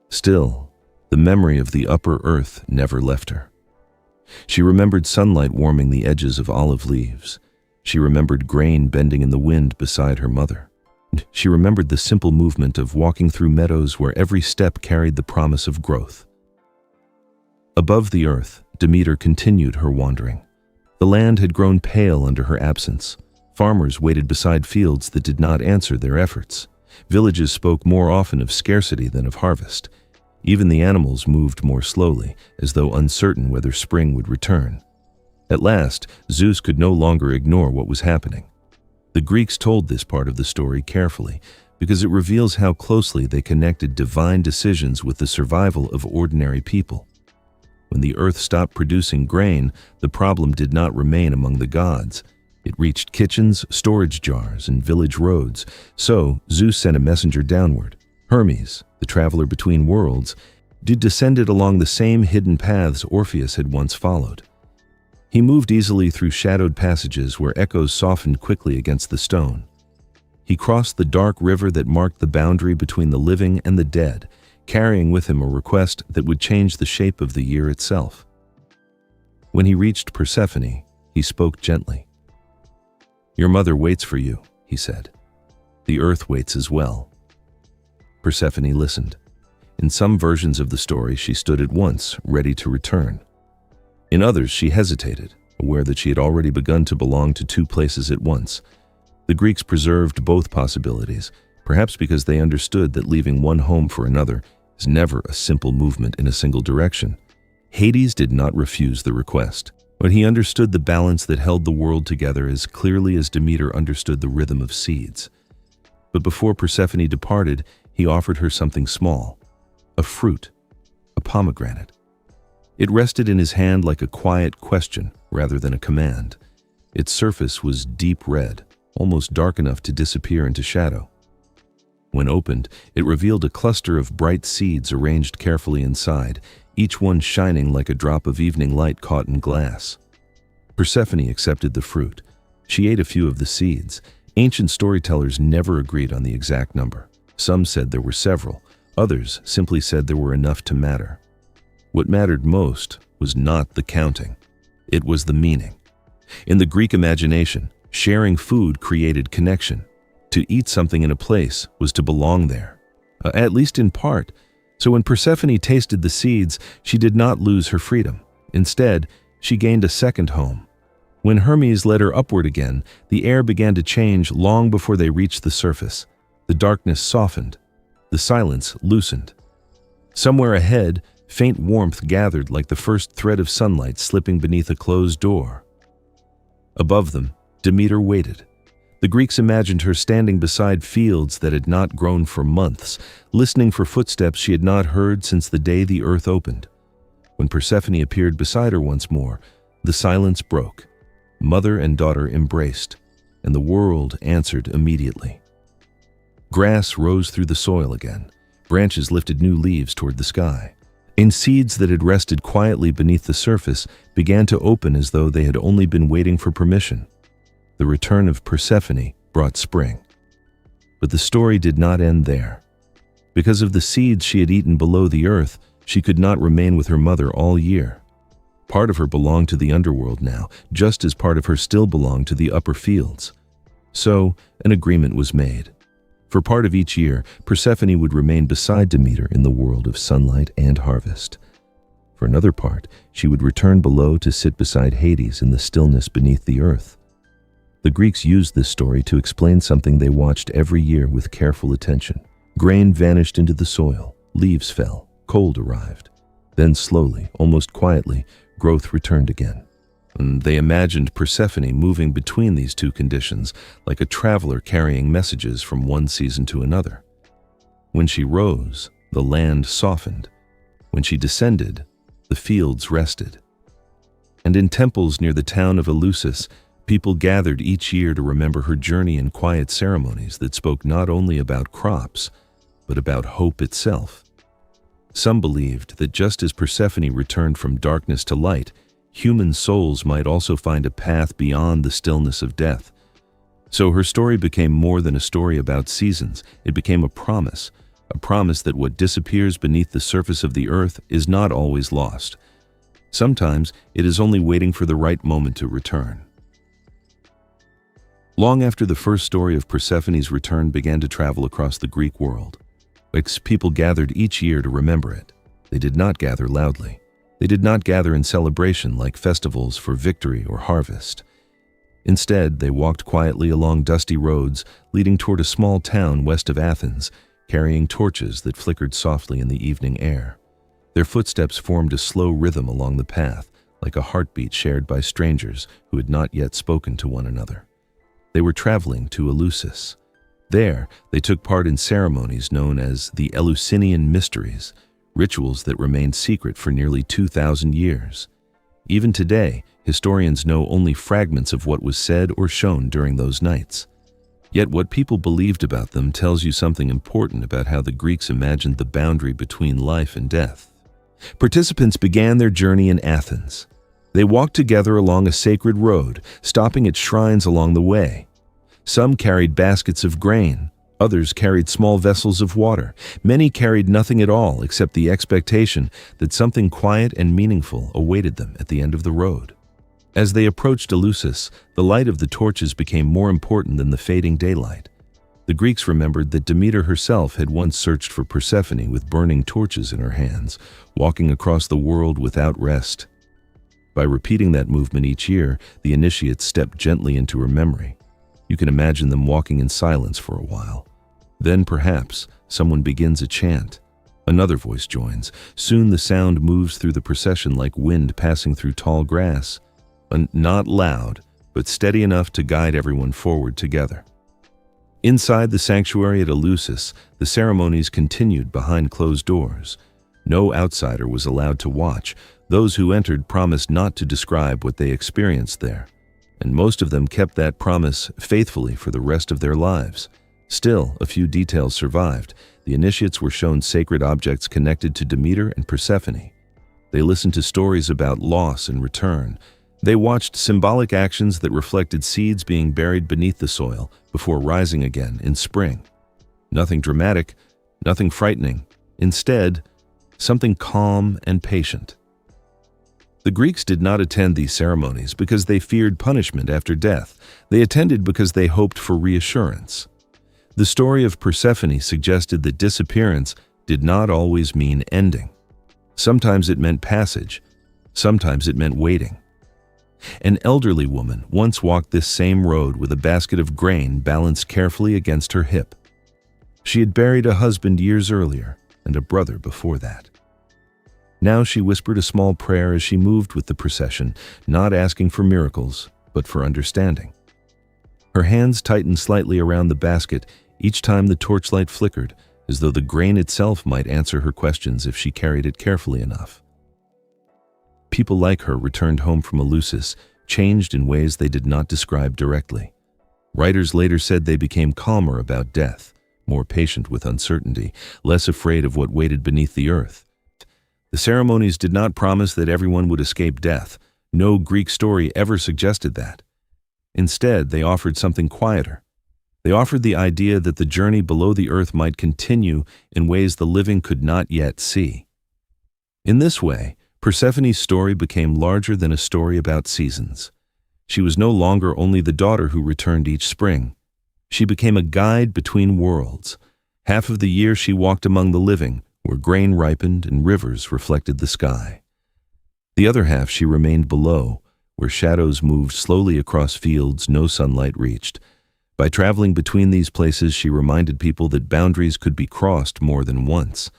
Still, the memory of the upper earth never left her. She remembered sunlight warming the edges of olive leaves. She remembered grain bending in the wind beside her mother. And she remembered the simple movement of walking through meadows where every step carried the promise of growth. Above the earth, Demeter continued her wandering. The land had grown pale under her absence. Farmers waited beside fields that did not answer their efforts. Villages spoke more often of scarcity than of harvest. Even the animals moved more slowly, as though uncertain whether spring would return. At last, Zeus could no longer ignore what was happening. The Greeks told this part of the story carefully, because it reveals how closely they connected divine decisions with the survival of ordinary people. When the earth stopped producing grain, the problem did not remain among the gods. It reached kitchens, storage jars, and village roads. So Zeus sent a messenger downward. Hermes, the traveler between worlds, descended along the same hidden paths Orpheus had once followed. He moved easily through shadowed passages where echoes softened quickly against the stone. He crossed the dark river that marked the boundary between the living and the dead, carrying with him a request that would change the shape of the year itself. When he reached Persephone, He spoke gently. "Your mother waits for you," he said. "The earth waits as well." Persephone listened. In some versions of the story, she stood at once, ready to return. In others, she hesitated, aware that she had already begun to belong to two places at once. The Greeks preserved both possibilities, perhaps because they understood that leaving one home for another is never a simple movement in a single direction. Hades did not refuse the request, but he understood the balance that held the world together as clearly as Demeter understood the rhythm of seeds. But before Persephone departed, he offered her something small, a fruit, a pomegranate. It rested in his hand like a quiet question rather than a command. Its surface was deep red, almost dark enough to disappear into shadow. When opened, it revealed a cluster of bright seeds arranged carefully inside, each one shining like a drop of evening light caught in glass. Persephone accepted the fruit. She ate a few of the seeds. Ancient storytellers never agreed on the exact number. Some said there were several. Others simply said there were enough to matter. What mattered most was not the counting. It was the meaning. In the Greek imagination, sharing food created connection. To eat something in a place was to belong there, at least in part. So when Persephone tasted the seeds, she did not lose her freedom. Instead, she gained a second home. When Hermes led her upward again, the air began to change long before they reached the surface. The darkness softened. The silence loosened. Somewhere ahead, faint warmth gathered like the first thread of sunlight slipping beneath a closed door. Above them, Demeter waited. The Greeks imagined her standing beside fields that had not grown for months, listening for footsteps she had not heard since the day the earth opened. When Persephone appeared beside her once more, the silence broke. Mother and daughter embraced, and the world answered immediately. Grass rose through the soil again. Branches lifted new leaves toward the sky. And seeds that had rested quietly beneath the surface began to open as though they had only been waiting for permission. The return of Persephone brought spring. But the story did not end there. Because of the seeds she had eaten below the earth, she could not remain with her mother all year. Part of her belonged to the underworld now, just as part of her still belonged to the upper fields. So, an agreement was made. For part of each year, Persephone would remain beside Demeter in the world of sunlight and harvest. For another part, she would return below to sit beside Hades in the stillness beneath the earth. The Greeks used this story to explain something they watched every year with careful attention. Grain vanished into the soil, leaves fell, cold arrived. Then slowly, almost quietly, growth returned again. They imagined Persephone moving between these two conditions, like a traveler carrying messages from one season to another. When she rose, the land softened. When she descended, the fields rested. And in temples near the town of Eleusis, people gathered each year to remember her journey in quiet ceremonies that spoke not only about crops, but about hope itself. Some believed that just as Persephone returned from darkness to light, human souls might also find a path beyond the stillness of death. So her story became more than a story about seasons. It became a promise that what disappears beneath the surface of the earth is not always lost. Sometimes it is only waiting for the right moment to return. Long after the first story of Persephone's return began to travel across the Greek world, people gathered each year to remember it. They did not gather loudly. They did not gather in celebration like festivals for victory or harvest. Instead, they walked quietly along dusty roads leading toward a small town west of Athens, carrying torches that flickered softly in the evening air. Their footsteps formed a slow rhythm along the path, like a heartbeat shared by strangers who had not yet spoken to one another. They were traveling to Eleusis. There, they took part in ceremonies known as the Eleusinian Mysteries, rituals that remained secret for nearly 2,000 years. Even today, historians know only fragments of what was said or shown during those nights. Yet what people believed about them tells you something important about how the Greeks imagined the boundary between life and death. Participants began their journey in Athens. They walked together along a sacred road, stopping at shrines along the way. Some carried baskets of grain. Others carried small vessels of water. Many carried nothing at all except the expectation that something quiet and meaningful awaited them at the end of the road. As they approached Eleusis, the light of the torches became more important than the fading daylight. The Greeks remembered that Demeter herself had once searched for Persephone with burning torches in her hands, walking across the world without rest. By repeating that movement each year, the initiates stepped gently into her memory. You can imagine them walking in silence for a while. Then perhaps someone begins a chant. Another voice joins. Soon the sound moves through the procession like wind passing through tall grass. Not loud, but steady enough to guide everyone forward together. Inside the sanctuary at Eleusis, the ceremonies continued behind closed doors. No outsider was allowed to watch. Those who entered promised not to describe what they experienced there, and most of them kept that promise faithfully for the rest of their lives. Still, a few details survived. The initiates were shown sacred objects connected to Demeter and Persephone. They listened to stories about loss and return. They watched symbolic actions that reflected seeds being buried beneath the soil before rising again in spring. Nothing dramatic, nothing frightening. Instead, something calm and patient. The Greeks did not attend these ceremonies because they feared punishment after death. They attended because they hoped for reassurance. The story of Persephone suggested that disappearance did not always mean ending. Sometimes it meant passage. Sometimes it meant waiting. An elderly woman once walked this same road with a basket of grain balanced carefully against her hip. She had buried a husband years earlier and a brother before that. Now she whispered a small prayer as she moved with the procession, not asking for miracles, but for understanding. Her hands tightened slightly around the basket each time the torchlight flickered, as though the grain itself might answer her questions if she carried it carefully enough. People like her returned home from Eleusis, changed in ways they did not describe directly. Writers later said they became calmer about death, more patient with uncertainty, less afraid of what waited beneath the earth. The ceremonies did not promise that everyone would escape death. No Greek story ever suggested that. Instead, they offered something quieter. They offered the idea that the journey below the earth might continue in ways the living could not yet see. In this way, Persephone's story became larger than a story about seasons. She was no longer only the daughter who returned each spring. She became a guide between worlds. Half of the year she walked among the living, where grain ripened and rivers reflected the sky. The other half she remained below, where shadows moved slowly across fields no sunlight reached. By traveling between these places, she reminded people that boundaries could be crossed more than once.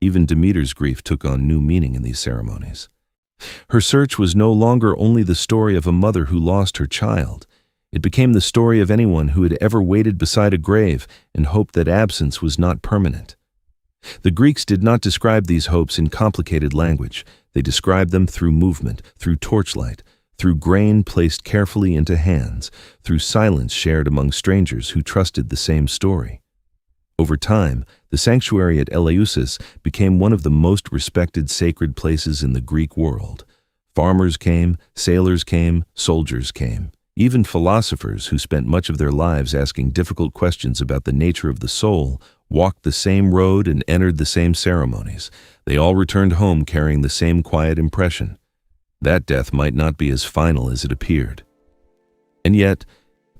Even Demeter's grief took on new meaning in these ceremonies. Her search was no longer only the story of a mother who lost her child. It became the story of anyone who had ever waited beside a grave and hoped that absence was not permanent. The Greeks did not describe these hopes in complicated language. They described them through movement, through torchlight, through grain placed carefully into hands, through silence shared among strangers who trusted the same story. Over time, the sanctuary at Eleusis became one of the most respected sacred places in the Greek world. Farmers came, sailors came, soldiers came. Even philosophers who spent much of their lives asking difficult questions about the nature of the soul walked the same road and entered the same ceremonies. They all returned home carrying the same quiet impression. That death might not be as final as it appeared. And yet,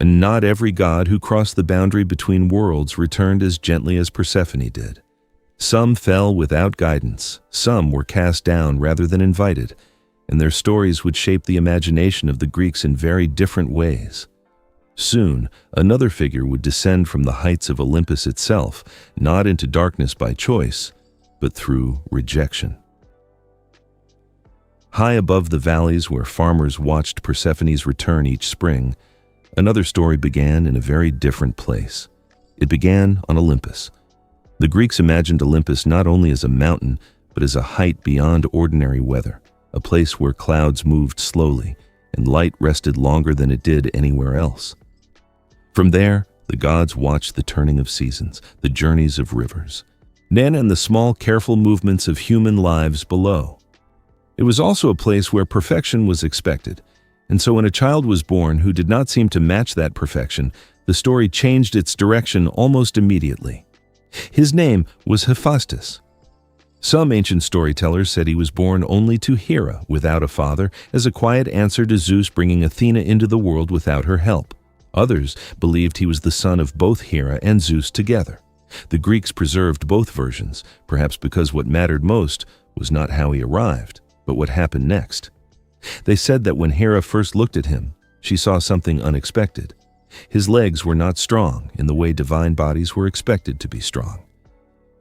not every god who crossed the boundary between worlds returned as gently as Persephone did. Some fell without guidance, some were cast down rather than invited, and their stories would shape the imagination of the Greeks in very different ways. Soon, another figure would descend from the heights of Olympus itself, not into darkness by choice, but through rejection. High above the valleys where farmers watched Persephone's return each spring, another story began in a very different place. It began on Olympus. The Greeks imagined Olympus not only as a mountain, but as a height beyond ordinary weather, a place where clouds moved slowly and light rested longer than it did anywhere else. From there, the gods watched the turning of seasons, the journeys of rivers, and the small, careful movements of human lives below. It was also a place where perfection was expected, and so when a child was born who did not seem to match that perfection, the story changed its direction almost immediately. His name was Hephaestus. Some ancient storytellers said he was born only to Hera without a father, as a quiet answer to Zeus bringing Athena into the world without her help. Others believed he was the son of both Hera and Zeus together. The Greeks preserved both versions, perhaps because what mattered most was not how he arrived, but what happened next. They said that when Hera first looked at him, she saw something unexpected. His legs were not strong in the way divine bodies were expected to be strong.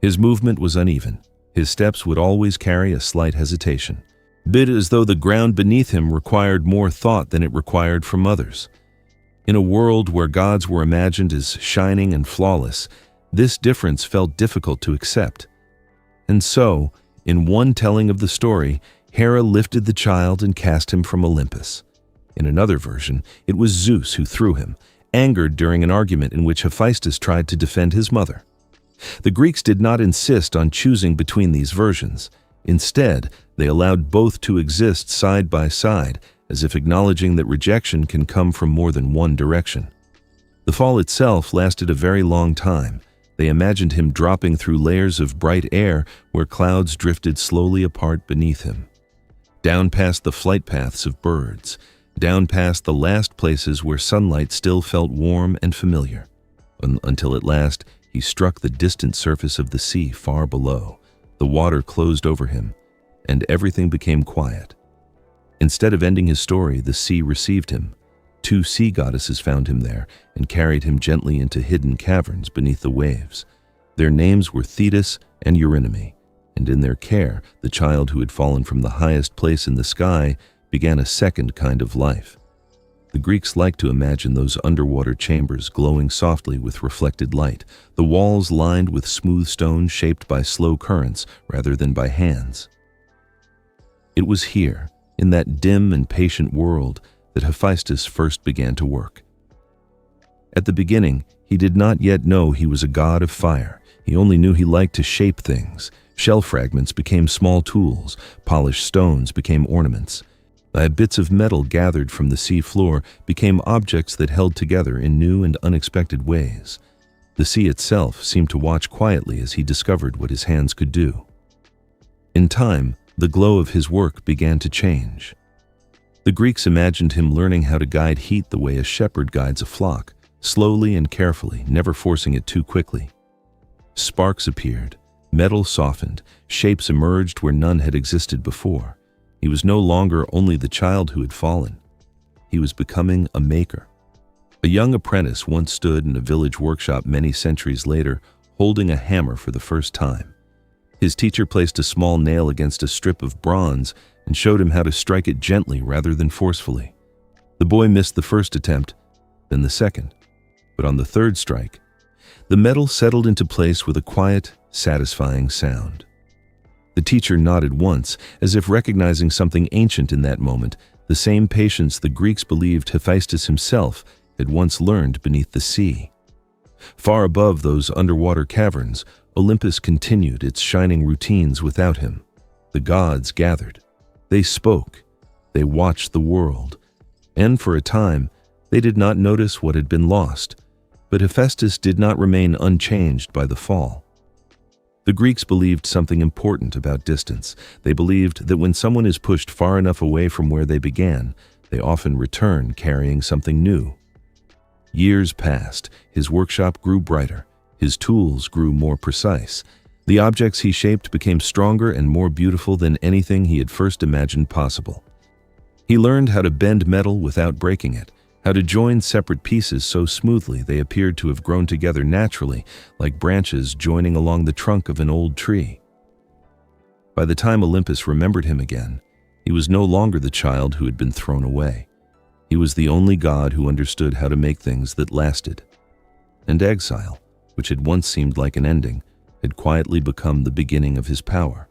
His movement was uneven. His steps would always carry a slight hesitation, bit as though the ground beneath him required more thought than it required from others. In a world where gods were imagined as shining and flawless, this difference felt difficult to accept. And so, in one telling of the story, Hera lifted the child and cast him from Olympus. In another version, it was Zeus who threw him, angered during an argument in which Hephaestus tried to defend his mother. The Greeks did not insist on choosing between these versions. Instead, they allowed both to exist side by side, as if acknowledging that rejection can come from more than one direction. The fall itself lasted a very long time. They imagined him dropping through layers of bright air where clouds drifted slowly apart beneath him, down past the flight paths of birds, down past the last places where sunlight still felt warm and familiar, until at last he struck the distant surface of the sea far below. The water closed over him, and everything became quiet. Instead of ending his story, the sea received him. 2 sea goddesses found him there and carried him gently into hidden caverns beneath the waves. Their names were Thetis and Eurydice, and in their care, the child who had fallen from the highest place in the sky began a second kind of life. The Greeks liked to imagine those underwater chambers glowing softly with reflected light, the walls lined with smooth stone shaped by slow currents rather than by hands. It was here, in that dim and patient world, that Hephaestus first began to work. At the beginning, he did not yet know he was a god of fire. He only knew he liked to shape things. Shell fragments became small tools, polished stones became ornaments. Bits of metal gathered from the sea floor became objects that held together in new and unexpected ways. The sea itself seemed to watch quietly as he discovered what his hands could do. In time, the glow of his work began to change. The Greeks imagined him learning how to guide heat the way a shepherd guides a flock, slowly and carefully, never forcing it too quickly. Sparks appeared, metal softened, shapes emerged where none had existed before. He was no longer only the child who had fallen. He was becoming a maker. A young apprentice once stood in a village workshop many centuries later, holding a hammer for the first time. His teacher placed a small nail against a strip of bronze and showed him how to strike it gently rather than forcefully. The boy missed the first attempt, then the second. But on the third strike, the metal settled into place with a quiet, satisfying sound. The teacher nodded once, as if recognizing something ancient in that moment, the same patience the Greeks believed Hephaestus himself had once learned beneath the sea. Far above those underwater caverns, Olympus continued its shining routines without him. The gods gathered. They spoke. They watched the world. And for a time, they did not notice what had been lost. But Hephaestus did not remain unchanged by the fall. The Greeks believed something important about distance. They believed that when someone is pushed far enough away from where they began, they often return carrying something new. Years passed. His workshop grew brighter. His tools grew more precise. The objects he shaped became stronger and more beautiful than anything he had first imagined possible. He learned how to bend metal without breaking it, how to join separate pieces so smoothly they appeared to have grown together naturally, like branches joining along the trunk of an old tree. By the time Olympus remembered him again, he was no longer the child who had been thrown away. He was the only god who understood how to make things that lasted. And exile, which had once seemed like an ending, had quietly become the beginning of his power.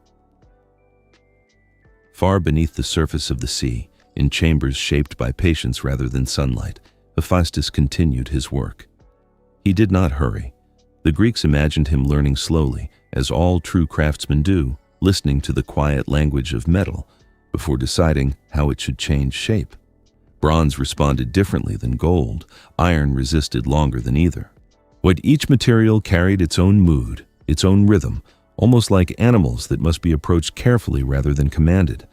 Far beneath the surface of the sea, in chambers shaped by patience rather than sunlight, Hephaestus continued his work. He did not hurry. The Greeks imagined him learning slowly, as all true craftsmen do, listening to the quiet language of metal before deciding how it should change shape. Bronze responded differently than gold. Iron resisted longer than either. What each material carried its own mood, its own rhythm, almost like animals that must be approached carefully rather than commanded.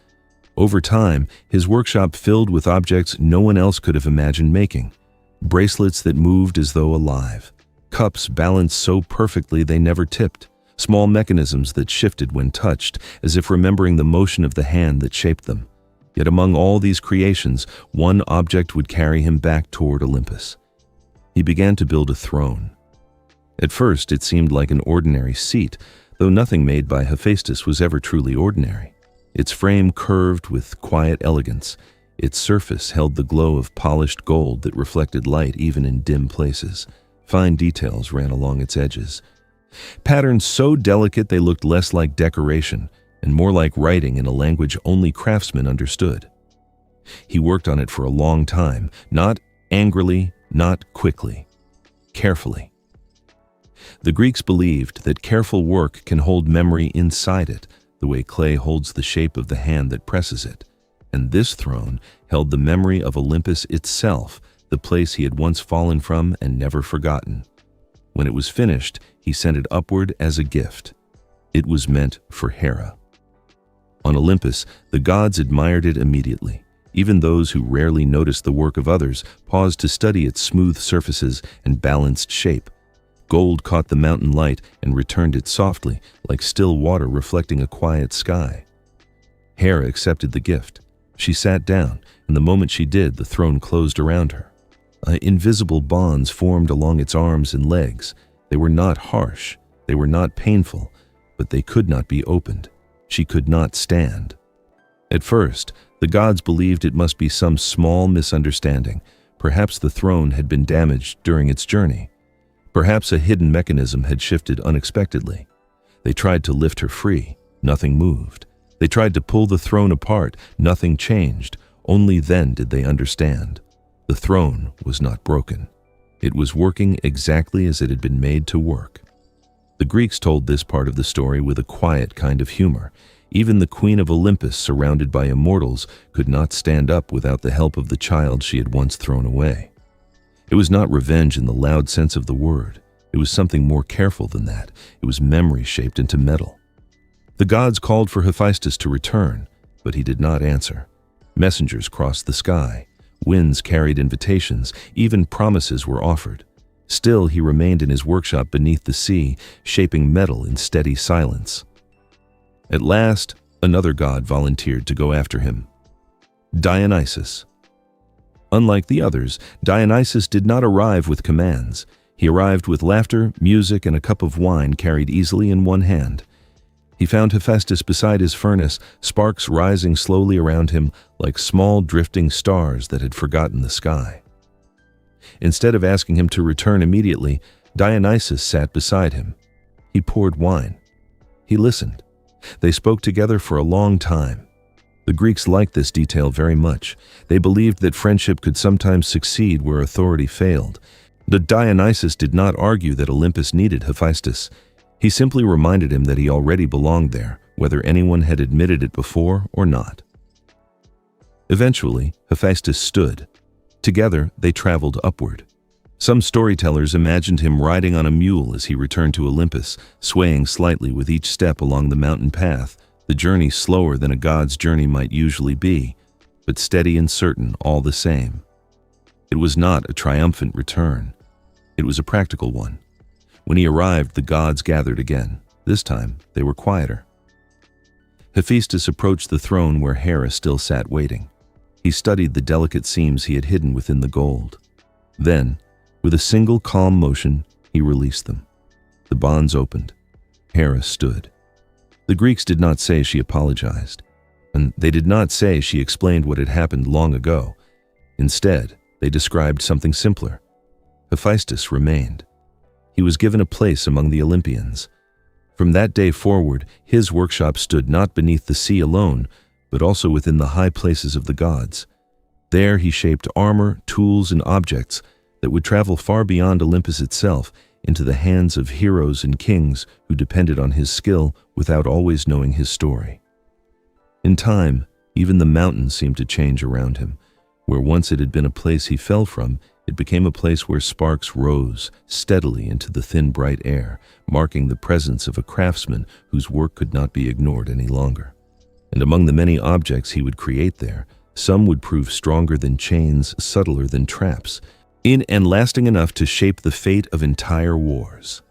Over time, his workshop filled with objects no one else could have imagined making. Bracelets that moved as though alive. Cups balanced so perfectly they never tipped. Small mechanisms that shifted when touched, as if remembering the motion of the hand that shaped them. Yet among all these creations, one object would carry him back toward Olympus. He began to build a throne. At first, it seemed like an ordinary seat, though nothing made by Hephaestus was ever truly ordinary. Its frame curved with quiet elegance. Its surface held the glow of polished gold that reflected light even in dim places. Fine details ran along its edges. Patterns so delicate they looked less like decoration and more like writing in a language only craftsmen understood. He worked on it for a long time, not angrily, not quickly, carefully. The Greeks believed that careful work can hold memory inside it, the way clay holds the shape of the hand that presses it. And this throne held the memory of Olympus itself, the place he had once fallen from and never forgotten. When it was finished, he sent it upward as a gift. It was meant for Hera. On Olympus, the gods admired it immediately. Even those who rarely noticed the work of others paused to study its smooth surfaces and balanced shape. Gold caught the mountain light and returned it softly, like still water reflecting a quiet sky. Hera accepted the gift. She sat down, and the moment she did, the throne closed around her. Invisible bonds formed along its arms and legs. They were not harsh, they were not painful, but they could not be opened. She could not stand. At first, the gods believed it must be some small misunderstanding. Perhaps the throne had been damaged during its journey. Perhaps a hidden mechanism had shifted unexpectedly. They tried to lift her free. Nothing moved. They tried to pull the throne apart. Nothing changed. Only then did they understand. The throne was not broken. It was working exactly as it had been made to work. The Greeks told this part of the story with a quiet kind of humor. Even the queen of Olympus, surrounded by immortals, could not stand up without the help of the child she had once thrown away. It was not revenge in the loud sense of the word. It was something more careful than that. It was memory shaped into metal. The gods called for Hephaestus to return, but he did not answer. Messengers crossed the sky. Winds carried invitations. Even promises were offered. Still, he remained in his workshop beneath the sea, shaping metal in steady silence. At last, another god volunteered to go after him. Dionysus. Unlike the others, Dionysus did not arrive with commands. He arrived with laughter, music, and a cup of wine carried easily in one hand. He found Hephaestus beside his furnace, sparks rising slowly around him like small drifting stars that had forgotten the sky. Instead of asking him to return immediately, Dionysus sat beside him. He poured wine. He listened. They spoke together for a long time. The Greeks liked this detail very much. They believed that friendship could sometimes succeed where authority failed. But Dionysus did not argue that Olympus needed Hephaestus. He simply reminded him that he already belonged there, whether anyone had admitted it before or not. Eventually, Hephaestus stood. Together, they traveled upward. Some storytellers imagined him riding on a mule as he returned to Olympus, swaying slightly with each step along the mountain path, the journey slower than a god's journey might usually be, but steady and certain all the same. It was not a triumphant return. It was a practical one. When he arrived, the gods gathered again. This time, they were quieter. Hephaestus approached the throne where Hera still sat waiting. He studied the delicate seams he had hidden within the gold. Then, with a single calm motion, he released them. The bonds opened. Hera stood. The Greeks did not say she apologized, and they did not say she explained what had happened long ago. Instead, they described something simpler. Hephaestus remained. He was given a place among the Olympians. From that day forward, his workshop stood not beneath the sea alone, but also within the high places of the gods. There he shaped armor, tools, and objects that would travel far beyond Olympus itself into the hands of heroes and kings who depended on his skill without always knowing his story. In time, even the mountains seemed to change around him. Where once it had been a place he fell from, It became a place where sparks rose steadily into the thin, bright air, marking the presence of a craftsman whose work could not be ignored any longer. And among the many objects he would create there, some would prove stronger than chains, subtler than traps, and lasting enough to shape the fate of entire wars.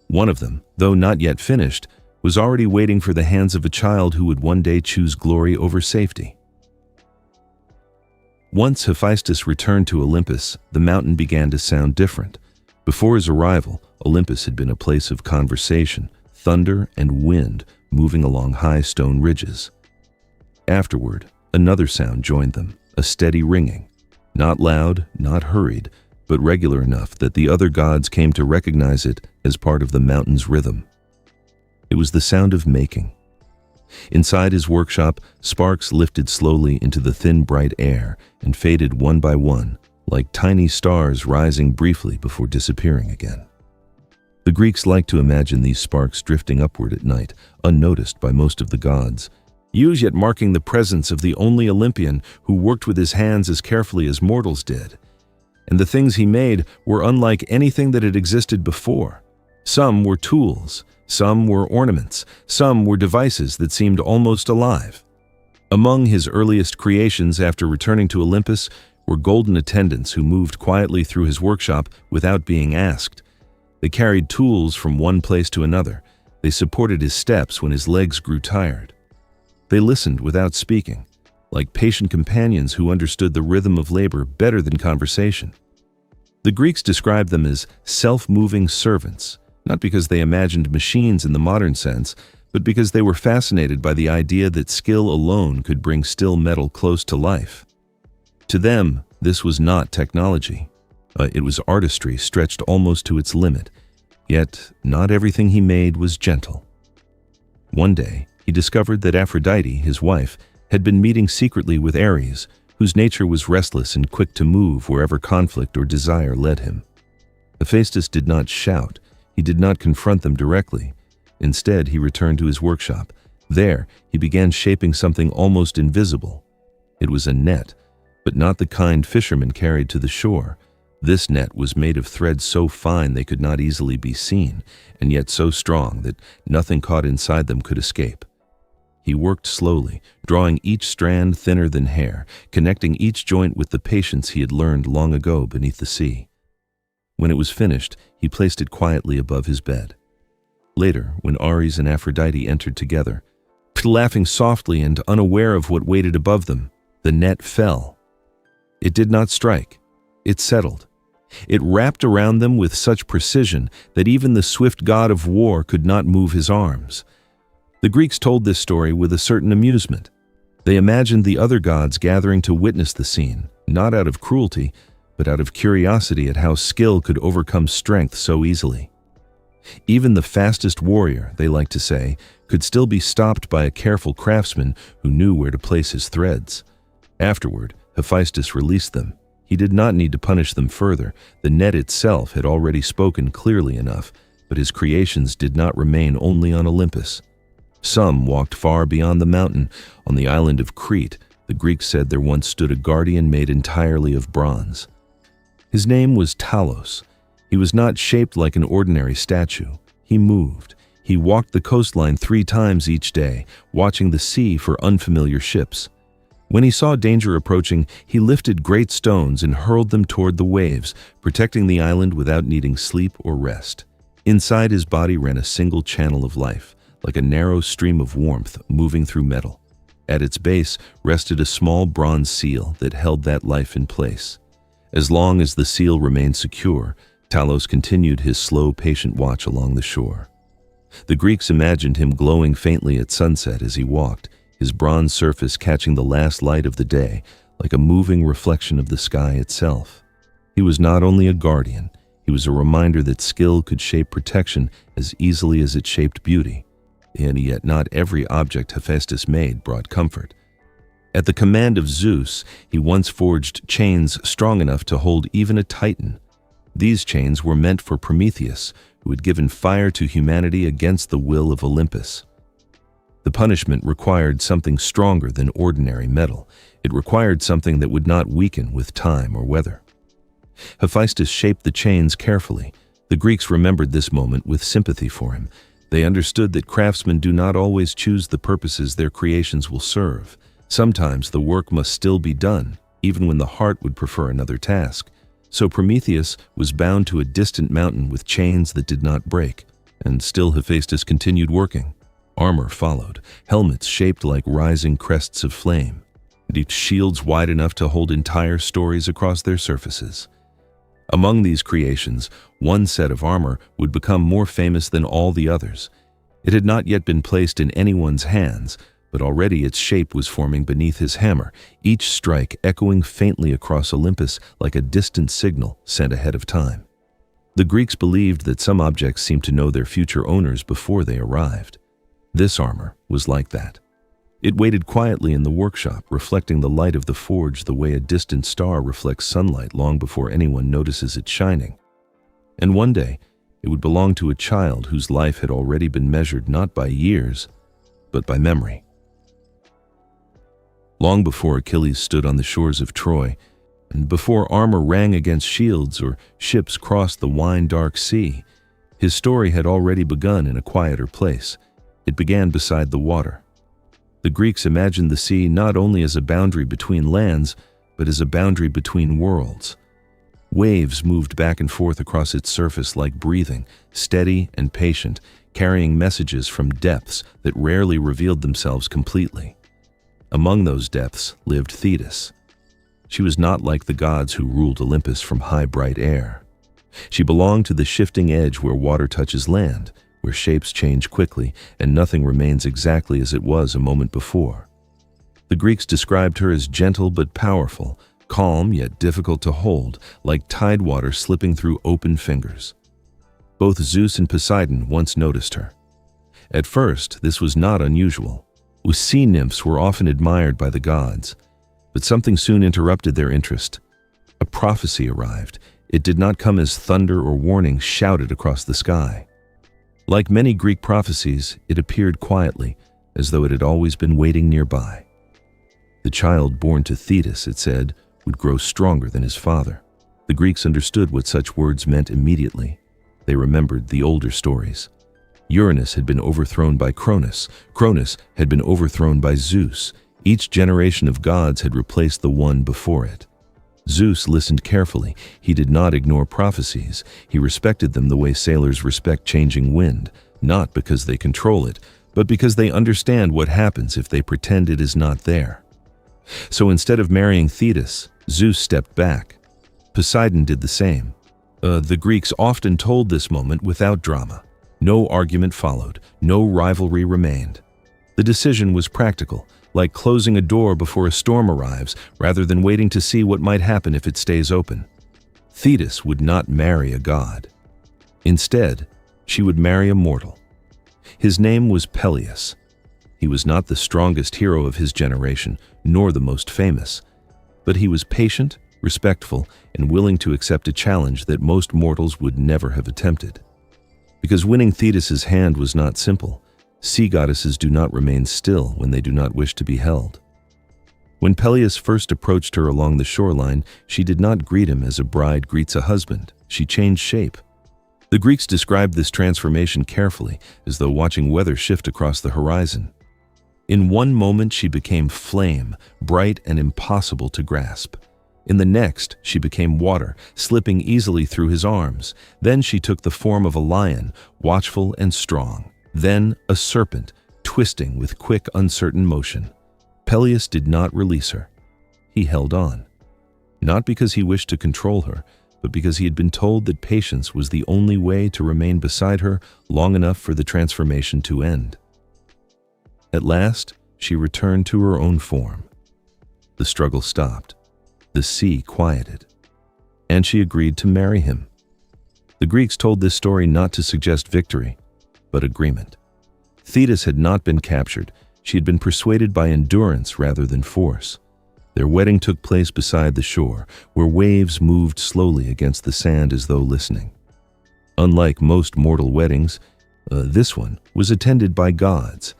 One of them, though not yet finished, was already waiting for the hands of a child who would one day choose glory over safety. Once Hephaestus returned to Olympus, the mountain began to sound different. Before his arrival, Olympus had been a place of conversation, thunder, and wind moving along high stone ridges. Afterward, another sound joined them, a steady ringing. Not loud, not hurried, but regular enough that the other gods came to recognize it as part of the mountain's rhythm. It was the sound of making. Inside his workshop, sparks lifted slowly into the thin, bright air and faded one by one, like tiny stars rising briefly before disappearing again. The Greeks liked to imagine these sparks drifting upward at night, unnoticed by most of the gods, yet marking the presence of the only Olympian who worked with his hands as carefully as mortals did. And the things he made were unlike anything that had existed before. Some were tools, some were ornaments, some were devices that seemed almost alive. Among his earliest creations after returning to Olympus were golden attendants who moved quietly through his workshop without being asked. They carried tools from one place to another. They supported his steps when his legs grew tired. They listened without speaking, like patient companions who understood the rhythm of labor better than conversation. The Greeks described them as self-moving servants, not because they imagined machines in the modern sense, but because they were fascinated by the idea that skill alone could bring still metal close to life. To them, this was not technology. It was artistry stretched almost to its limit, yet not everything he made was gentle. One day, he discovered that Aphrodite, his wife, had been meeting secretly with Ares, whose nature was restless and quick to move wherever conflict or desire led him. Hephaestus did not shout. He did not confront them directly. Instead, he returned to his workshop. There, he began shaping something almost invisible. It was a net, but not the kind fishermen carried to the shore. This net was made of threads so fine they could not easily be seen, and yet so strong that nothing caught inside them could escape. He worked slowly, drawing each strand thinner than hair, connecting each joint with the patience he had learned long ago beneath the sea. When it was finished, he placed it quietly above his bed. Later, when Ares and Aphrodite entered together, laughing softly and unaware of what waited above them, the net fell. It did not strike. It settled. It wrapped around them with such precision that even the swift god of war could not move his arms. The Greeks told this story with a certain amusement. They imagined the other gods gathering to witness the scene, not out of cruelty, but out of curiosity at how skill could overcome strength so easily. Even the fastest warrior, they liked to say, could still be stopped by a careful craftsman who knew where to place his threads. Afterward, Hephaestus released them. He did not need to punish them further. The net itself had already spoken clearly enough, but his creations did not remain only on Olympus. Some walked far beyond the mountain. On the island of Crete, the Greeks said there once stood a guardian made entirely of bronze. His name was Talos. He was not shaped like an ordinary statue. He moved. He walked the coastline 3 times each day, watching the sea for unfamiliar ships. When he saw danger approaching, he lifted great stones and hurled them toward the waves, protecting the island without needing sleep or rest. Inside his body ran a single channel of life, like a narrow stream of warmth moving through metal. At its base rested a small bronze seal that held that life in place. As long as the seal remained secure, Talos continued his slow, patient watch along the shore. The Greeks imagined him glowing faintly at sunset as he walked, his bronze surface catching the last light of the day, like a moving reflection of the sky itself. He was not only a guardian, he was a reminder that skill could shape protection as easily as it shaped beauty. And yet not every object Hephaestus made brought comfort. At the command of Zeus, he once forged chains strong enough to hold even a titan. These chains were meant for Prometheus, who had given fire to humanity against the will of Olympus. The punishment required something stronger than ordinary metal. It required something that would not weaken with time or weather. Hephaestus shaped the chains carefully. The Greeks remembered this moment with sympathy for him. They understood that craftsmen do not always choose the purposes their creations will serve. Sometimes the work must still be done, even when the heart would prefer another task. So Prometheus was bound to a distant mountain with chains that did not break, and still Hephaestus continued working. Armor followed, helmets shaped like rising crests of flame, and each shields wide enough to hold entire stories across their surfaces. Among these creations, one set of armor would become more famous than all the others. It had not yet been placed in anyone's hands, but already its shape was forming beneath his hammer, each strike echoing faintly across Olympus like a distant signal sent ahead of time. The Greeks believed that some objects seemed to know their future owners before they arrived. This armor was like that. It waited quietly in the workshop, reflecting the light of the forge the way a distant star reflects sunlight long before anyone notices it shining. And one day, it would belong to a child whose life had already been measured not by years, but by memory. Long before Achilles stood on the shores of Troy, and before armor rang against shields or ships crossed the wine-dark sea, his story had already begun in a quieter place. It began beside the water. The Greeks imagined the sea not only as a boundary between lands, but as a boundary between worlds. Waves moved back and forth across its surface like breathing, steady and patient, carrying messages from depths that rarely revealed themselves completely. Among those depths lived Thetis. She was not like the gods who ruled Olympus from high, bright air. She belonged to the shifting edge where water touches land, where shapes change quickly and nothing remains exactly as it was a moment before. The Greeks described her as gentle but powerful, calm yet difficult to hold, like tidewater slipping through open fingers. Both Zeus and Poseidon once noticed her. At first, this was not unusual. Sea nymphs were often admired by the gods, but something soon interrupted their interest. A prophecy arrived. It did not come as thunder or warning shouted across the sky. Like many Greek prophecies, it appeared quietly, as though it had always been waiting nearby. The child born to Thetis, it said, would grow stronger than his father. The Greeks understood what such words meant immediately. They remembered the older stories. Uranus had been overthrown by Cronus. Cronus had been overthrown by Zeus. Each generation of gods had replaced the one before it. Zeus listened carefully. He did not ignore prophecies. He respected them the way sailors respect changing wind, not because they control it, but because they understand what happens if they pretend it is not there. So instead of marrying Thetis, Zeus stepped back. Poseidon did the same. The Greeks often told this moment without drama. No argument followed. No rivalry remained. The decision was practical, like closing a door before a storm arrives, rather than waiting to see what might happen if it stays open. Thetis would not marry a god. Instead, she would marry a mortal. His name was Peleus. He was not the strongest hero of his generation, nor the most famous, but he was patient, respectful, and willing to accept a challenge that most mortals would never have attempted. Because winning Thetis's hand was not simple. Sea goddesses do not remain still when they do not wish to be held. When Peleus first approached her along the shoreline, she did not greet him as a bride greets a husband. She changed shape. The Greeks described this transformation carefully, as though watching weather shift across the horizon. In one moment, she became flame, bright and impossible to grasp. In the next, she became water, slipping easily through his arms. Then she took the form of a lion, watchful and strong. Then a serpent, twisting with quick, uncertain motion. Peleus did not release her. He held on. Not because he wished to control her, but because he had been told that patience was the only way to remain beside her long enough for the transformation to end. At last, she returned to her own form. The struggle stopped. The sea quieted. And she agreed to marry him. The Greeks told this story not to suggest victory, but agreement. Thetis had not been captured. She had been persuaded by endurance rather than force. Their wedding took place beside the shore, where waves moved slowly against the sand as though listening. Unlike most mortal weddings, this one was attended by gods.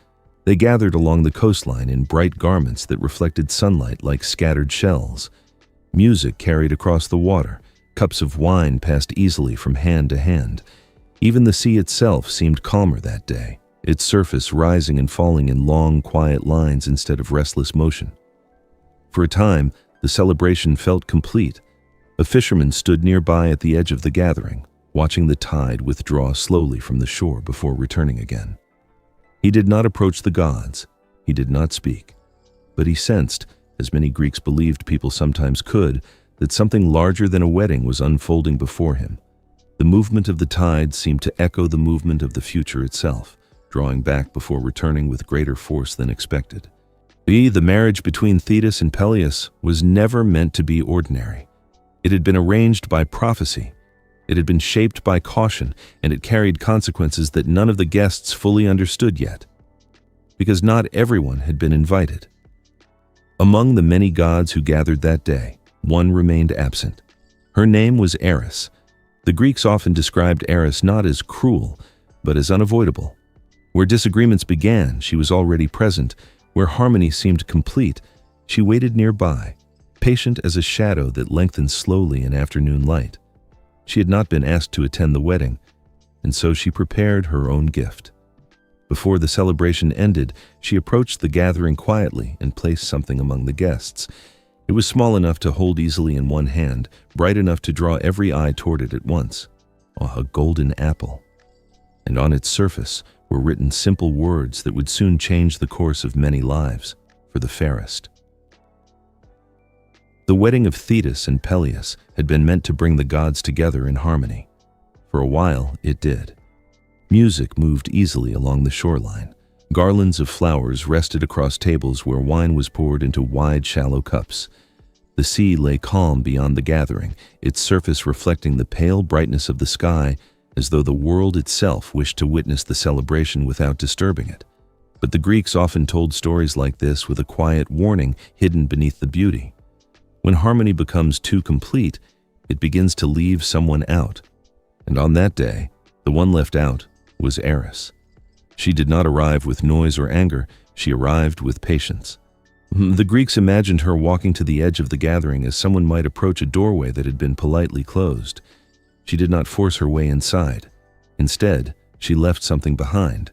They gathered along the coastline in bright garments that reflected sunlight like scattered shells. Music carried across the water, Cups of wine passed easily from hand to hand. Even the sea itself seemed calmer that day, its surface rising and falling in long, quiet lines instead of restless motion. For a time, the celebration felt complete. A fisherman stood nearby at the edge of the gathering, watching the tide withdraw slowly from the shore before returning again. He did not approach the gods. He did not speak. But he sensed, as many Greeks believed people sometimes could, that something larger than a wedding was unfolding before him. The movement of the tide seemed to echo the movement of the future itself, drawing back before returning with greater force than expected. The marriage between Thetis and Peleus was never meant to be ordinary. It had been arranged by prophecy. It had been shaped by caution, and it carried consequences that none of the guests fully understood yet. Because not everyone had been invited. Among the many gods who gathered that day, one remained absent. Her name was Eris. The Greeks often described Eris not as cruel, but as unavoidable. Where disagreements began, she was already present. Where harmony seemed complete, she waited nearby, patient as a shadow that lengthened slowly in afternoon light. She had not been asked to attend the wedding, and so she prepared her own gift. Before the celebration ended, she approached the gathering quietly and placed something among the guests. It was small enough to hold easily in one hand, bright enough to draw every eye toward it at once. A golden apple. And on its surface were written simple words that would soon change the course of many lives for the fairest. The wedding of Thetis and Peleus had been meant to bring the gods together in harmony. For a while, it did. Music moved easily along the shoreline. Garlands of flowers rested across tables where wine was poured into wide, shallow cups. The sea lay calm beyond the gathering, its surface reflecting the pale brightness of the sky, as though the world itself wished to witness the celebration without disturbing it. But the Greeks often told stories like this with a quiet warning hidden beneath the beauty. When harmony becomes too complete, it begins to leave someone out. And on that day, the one left out was Eris. She did not arrive with noise or anger, she arrived with patience. The Greeks imagined her walking to the edge of the gathering as someone might approach a doorway that had been politely closed. She did not force her way inside. Instead, she left something behind.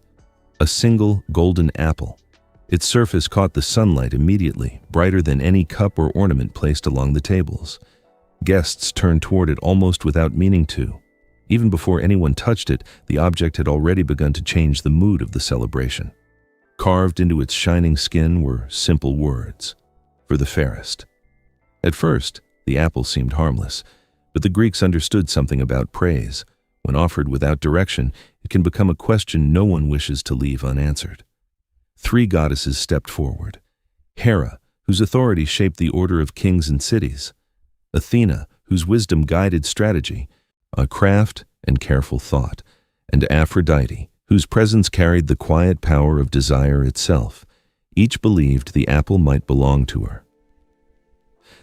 A single golden apple. Its surface caught the sunlight immediately, brighter than any cup or ornament placed along the tables. Guests turned toward it almost without meaning to. Even before anyone touched it, the object had already begun to change the mood of the celebration. Carved into its shining skin were simple words, "For the fairest." At first, the apple seemed harmless, but the Greeks understood something about praise. When offered without direction, it can become a question no one wishes to leave unanswered. 3 goddesses stepped forward. Hera, whose authority shaped the order of kings and cities. Athena, whose wisdom guided strategy, a craft and careful thought. And Aphrodite, whose presence carried the quiet power of desire itself. Each believed the apple might belong to her.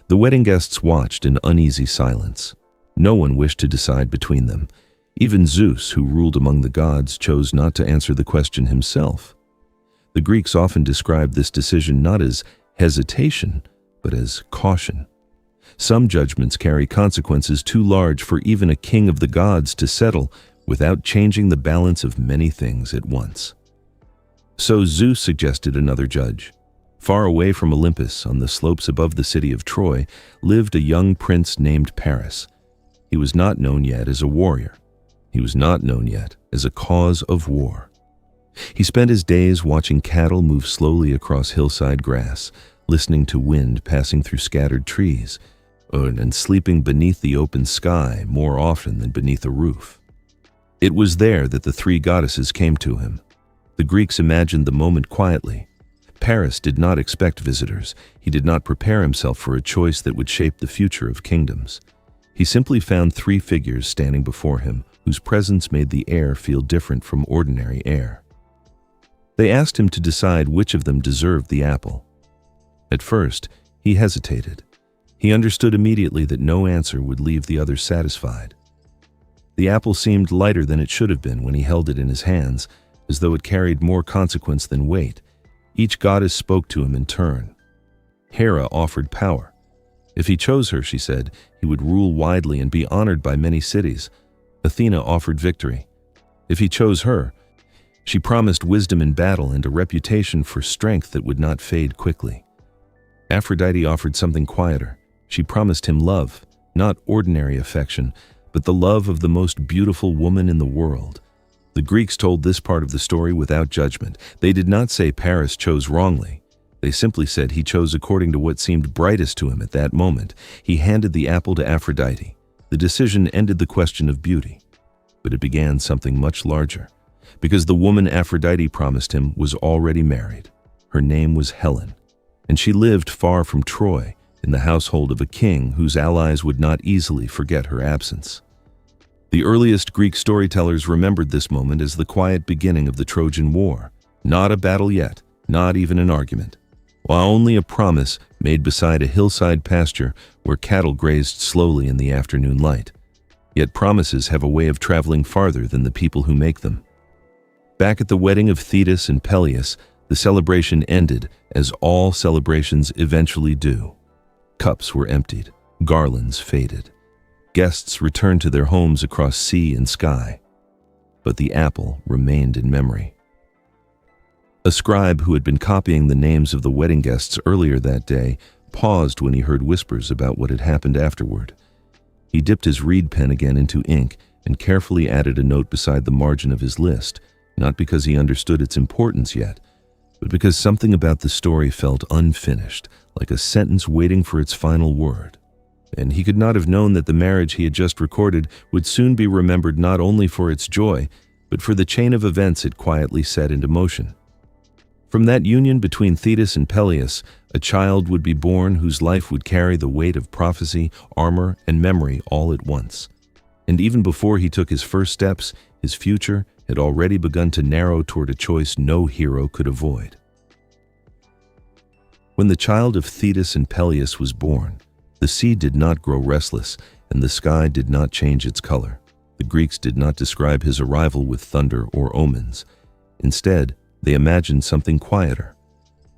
The wedding guests watched in uneasy silence. No one wished to decide between them. Even Zeus, who ruled among the gods, chose not to answer the question himself. The Greeks often described this decision not as hesitation, but as caution. Some judgments carry consequences too large for even a king of the gods to settle without changing the balance of many things at once. So Zeus suggested another judge. Far away from Olympus, on the slopes above the city of Troy, lived a young prince named Paris. He was not known yet as a warrior. He was not known yet as a cause of war. He spent his days watching cattle move slowly across hillside grass, listening to wind passing through scattered trees, and sleeping beneath the open sky more often than beneath a roof. It was there that the 3 goddesses came to him. The Greeks imagined the moment quietly. Paris did not expect visitors. He did not prepare himself for a choice that would shape the future of kingdoms. He simply found 3 figures standing before him, whose presence made the air feel different from ordinary air. They asked him to decide which of them deserved the apple. At first, he hesitated. He understood immediately that no answer would leave the others satisfied. The apple seemed lighter than it should have been when he held it in his hands, as though it carried more consequence than weight. Each goddess spoke to him in turn. Hera offered power. If he chose her, she said, he would rule widely and be honored by many cities. Athena offered victory. If he chose her, she promised wisdom in battle and a reputation for strength that would not fade quickly. Aphrodite offered something quieter. She promised him love, not ordinary affection, but the love of the most beautiful woman in the world. The Greeks told this part of the story without judgment. They did not say Paris chose wrongly. They simply said he chose according to what seemed brightest to him at that moment. He handed the apple to Aphrodite. The decision ended the question of beauty. But it began something much larger, because the woman Aphrodite promised him was already married. Her name was Helen, and she lived far from Troy, in the household of a king whose allies would not easily forget her absence. The earliest Greek storytellers remembered this moment as the quiet beginning of the Trojan War. Not a battle yet, not even an argument, while only a promise made beside a hillside pasture where cattle grazed slowly in the afternoon light. Yet promises have a way of traveling farther than the people who make them. Back at the wedding of Thetis and Peleus, the celebration ended as all celebrations eventually do. Cups were emptied, garlands faded. Guests returned to their homes across sea and sky. But the apple remained in memory. A scribe who had been copying the names of the wedding guests earlier that day paused when he heard whispers about what had happened afterward. He dipped his reed pen again into ink and carefully added a note beside the margin of his list, not because he understood its importance yet, but because something about the story felt unfinished, like a sentence waiting for its final word. And he could not have known that the marriage he had just recorded would soon be remembered not only for its joy, but for the chain of events it quietly set into motion. From that union between Thetis and Peleus, a child would be born whose life would carry the weight of prophecy, armor, and memory all at once. And even before he took his first steps, his future had already begun to narrow toward a choice no hero could avoid. When the child of Thetis and Peleus was born, the sea did not grow restless, and the sky did not change its color. The Greeks did not describe his arrival with thunder or omens. Instead, they imagined something quieter.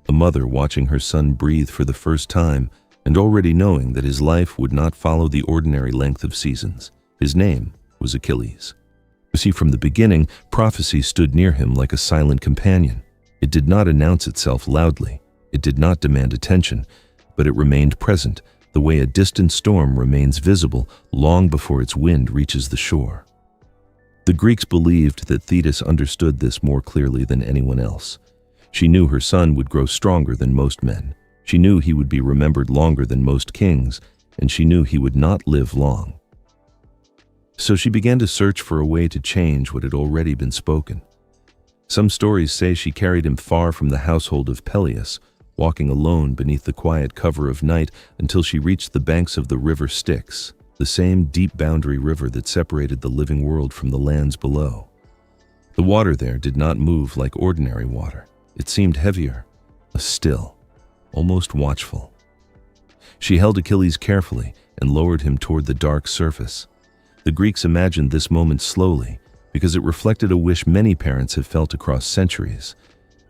A mother watching her son breathe for the first time and already knowing that his life would not follow the ordinary length of seasons. His name was Achilles. You see, from the beginning, prophecy stood near him like a silent companion. It did not announce itself loudly. It did not demand attention, but it remained present, the way a distant storm remains visible long before its wind reaches the shore. The Greeks believed that Thetis understood this more clearly than anyone else. She knew her son would grow stronger than most men. She knew he would be remembered longer than most kings, and she knew he would not live long. So she began to search for a way to change what had already been spoken. Some stories say she carried him far from the household of Peleus, walking alone beneath the quiet cover of night until she reached the banks of the river Styx, the same deep boundary river that separated the living world from the lands below. The water there did not move like ordinary water. It seemed heavier, still, almost watchful. She held Achilles carefully and lowered him toward the dark surface. The Greeks imagined this moment slowly because it reflected a wish many parents have felt across centuries,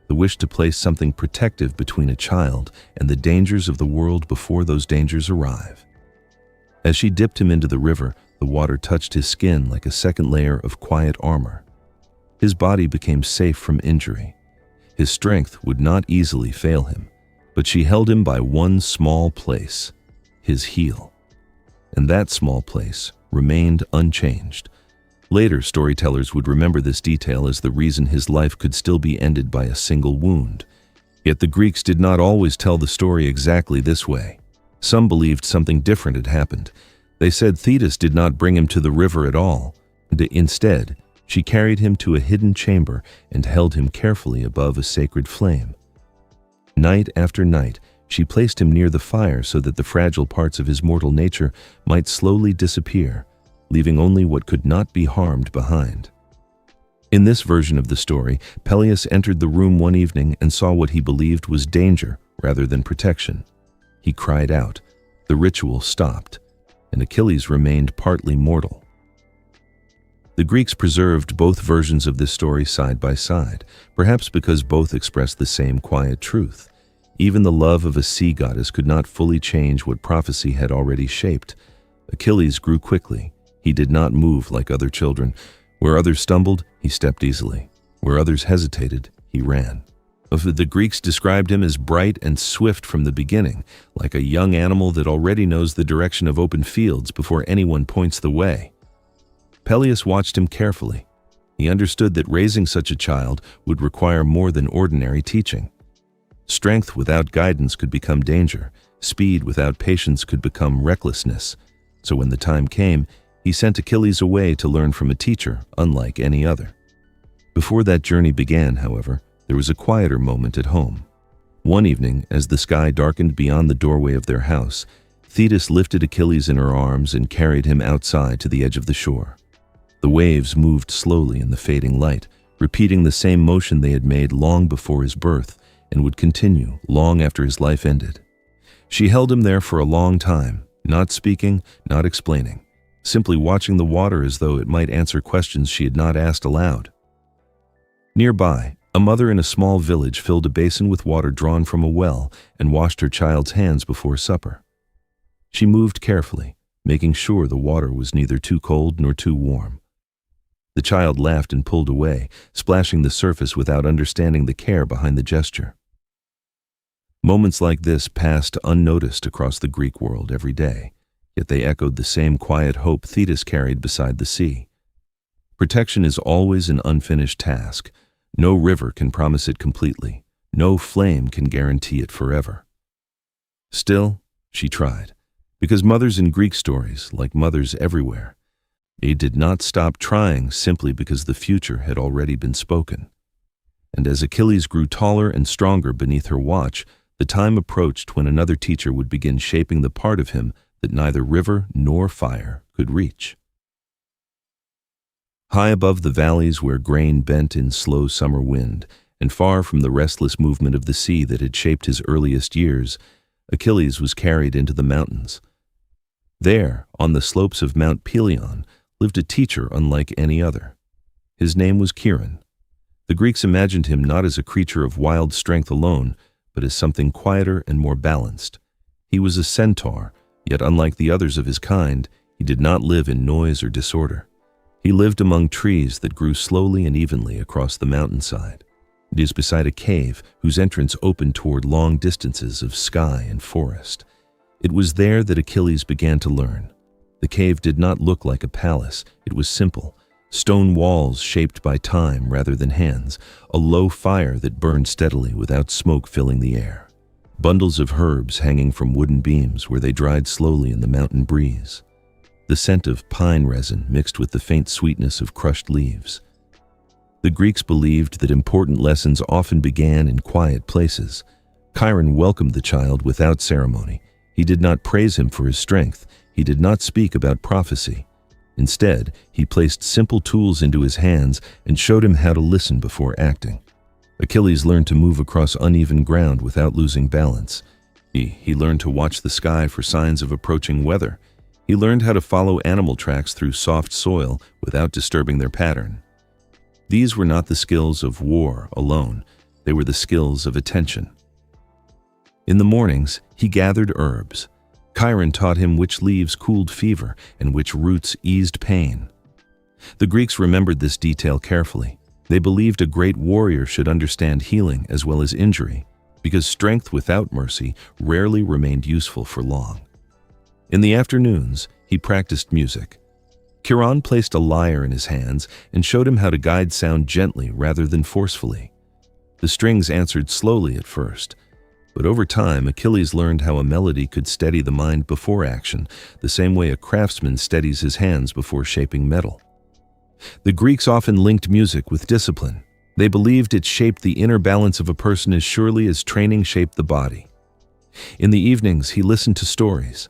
the wish to place something protective between a child and the dangers of the world before those dangers arrive. As she dipped him into the river, the water touched his skin like a second layer of quiet armor. His body became safe from injury. His strength would not easily fail him, but she held him by one small place, his heel. And that small place remained unchanged. Later, storytellers would remember this detail as the reason his life could still be ended by a single wound. Yet the Greeks did not always tell the story exactly this way. Some believed something different had happened. They said Thetis did not bring him to the river at all. Instead, she carried him to a hidden chamber and held him carefully above a sacred flame. Night after night, she placed him near the fire so that the fragile parts of his mortal nature might slowly disappear, leaving only what could not be harmed behind. In this version of the story, Peleus entered the room one evening and saw what he believed was danger rather than protection. He cried out. The ritual stopped, and Achilles remained partly mortal. The Greeks preserved both versions of this story side by side, perhaps because both expressed the same quiet truth. Even the love of a sea goddess could not fully change what prophecy had already shaped. Achilles grew quickly. He did not move like other children. Where others stumbled, he stepped easily. Where others hesitated, he ran. The Greeks described him as bright and swift from the beginning, like a young animal that already knows the direction of open fields before anyone points the way. Peleus watched him carefully. He understood that raising such a child would require more than ordinary teaching. Strength without guidance could become danger. Speed without patience could become recklessness. So when the time came, he sent Achilles away to learn from a teacher unlike any other. Before that journey began, however, there was a quieter moment at home. One evening, as the sky darkened beyond the doorway of their house, Thetis lifted Achilles in her arms and carried him outside to the edge of the shore. The waves moved slowly in the fading light, repeating the same motion they had made long before his birth and would continue long after his life ended. She held him there for a long time, not speaking, not explaining, simply watching the water as though it might answer questions she had not asked aloud. Nearby, a mother in a small village filled a basin with water drawn from a well and washed her child's hands before supper. She moved carefully, making sure the water was neither too cold nor too warm. The child laughed and pulled away, splashing the surface without understanding the care behind the gesture. Moments like this passed unnoticed across the Greek world every day, yet they echoed the same quiet hope Thetis carried beside the sea. Protection is always an unfinished task. No river can promise it completely. No flame can guarantee it forever. Still, she tried, because mothers in Greek stories, like mothers everywhere, they did not stop trying simply because the future had already been spoken. And as Achilles grew taller and stronger beneath her watch, the time approached when another teacher would begin shaping the part of him that neither river nor fire could reach. High above the valleys where grain bent in slow summer wind, and far from the restless movement of the sea that had shaped his earliest years, Achilles was carried into the mountains. There, on the slopes of Mount Pelion, lived a teacher unlike any other. His name was Chiron. The Greeks imagined him not as a creature of wild strength alone, but as something quieter and more balanced. He was a centaur, yet unlike the others of his kind, he did not live in noise or disorder. He lived among trees that grew slowly and evenly across the mountainside. It is beside a cave whose entrance opened toward long distances of sky and forest. It was there that Achilles began to learn. The cave did not look like a palace. It was simple. Stone walls shaped by time rather than hands, a low fire that burned steadily without smoke filling the air. Bundles of herbs hanging from wooden beams where they dried slowly in the mountain breeze. The scent of pine resin mixed with the faint sweetness of crushed leaves. The Greeks believed that important lessons often began in quiet places. Chiron welcomed the child without ceremony. He did not praise him for his strength. He did not speak about prophecy. Instead, he placed simple tools into his hands and showed him how to listen before acting. Achilles learned to move across uneven ground without losing balance. He learned to watch the sky for signs of approaching weather. He learned how to follow animal tracks through soft soil without disturbing their pattern. These were not the skills of war alone. They were the skills of attention. In the mornings, he gathered herbs. Chiron taught him which leaves cooled fever and which roots eased pain. The Greeks remembered this detail carefully. They believed a great warrior should understand healing as well as injury, because strength without mercy rarely remained useful for long. In the afternoons, he practiced music. Chiron placed a lyre in his hands and showed him how to guide sound gently rather than forcefully. The strings answered slowly at first, but over time Achilles learned how a melody could steady the mind before action, the same way a craftsman steadies his hands before shaping metal. The Greeks often linked music with discipline. They believed it shaped the inner balance of a person as surely as training shaped the body. In the evenings, he listened to stories.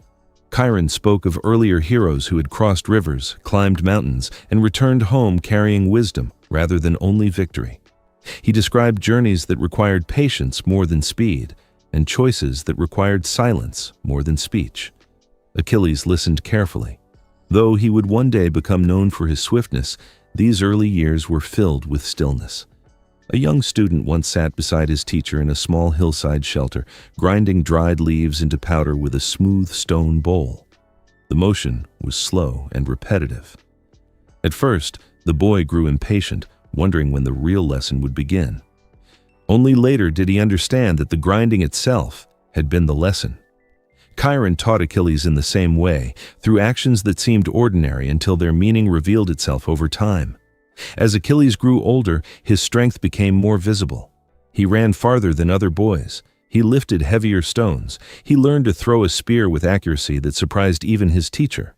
Chiron spoke of earlier heroes who had crossed rivers, climbed mountains, and returned home carrying wisdom rather than only victory. He described journeys that required patience more than speed, and choices that required silence more than speech. Achilles listened carefully. Though he would one day become known for his swiftness, these early years were filled with stillness. A young student once sat beside his teacher in a small hillside shelter, grinding dried leaves into powder with a smooth stone bowl. The motion was slow and repetitive. At first, the boy grew impatient, wondering when the real lesson would begin. Only later did he understand that the grinding itself had been the lesson. Chiron taught Achilles in the same way, through actions that seemed ordinary until their meaning revealed itself over time. As Achilles grew older, his strength became more visible. He ran farther than other boys. He lifted heavier stones. He learned to throw a spear with accuracy that surprised even his teacher.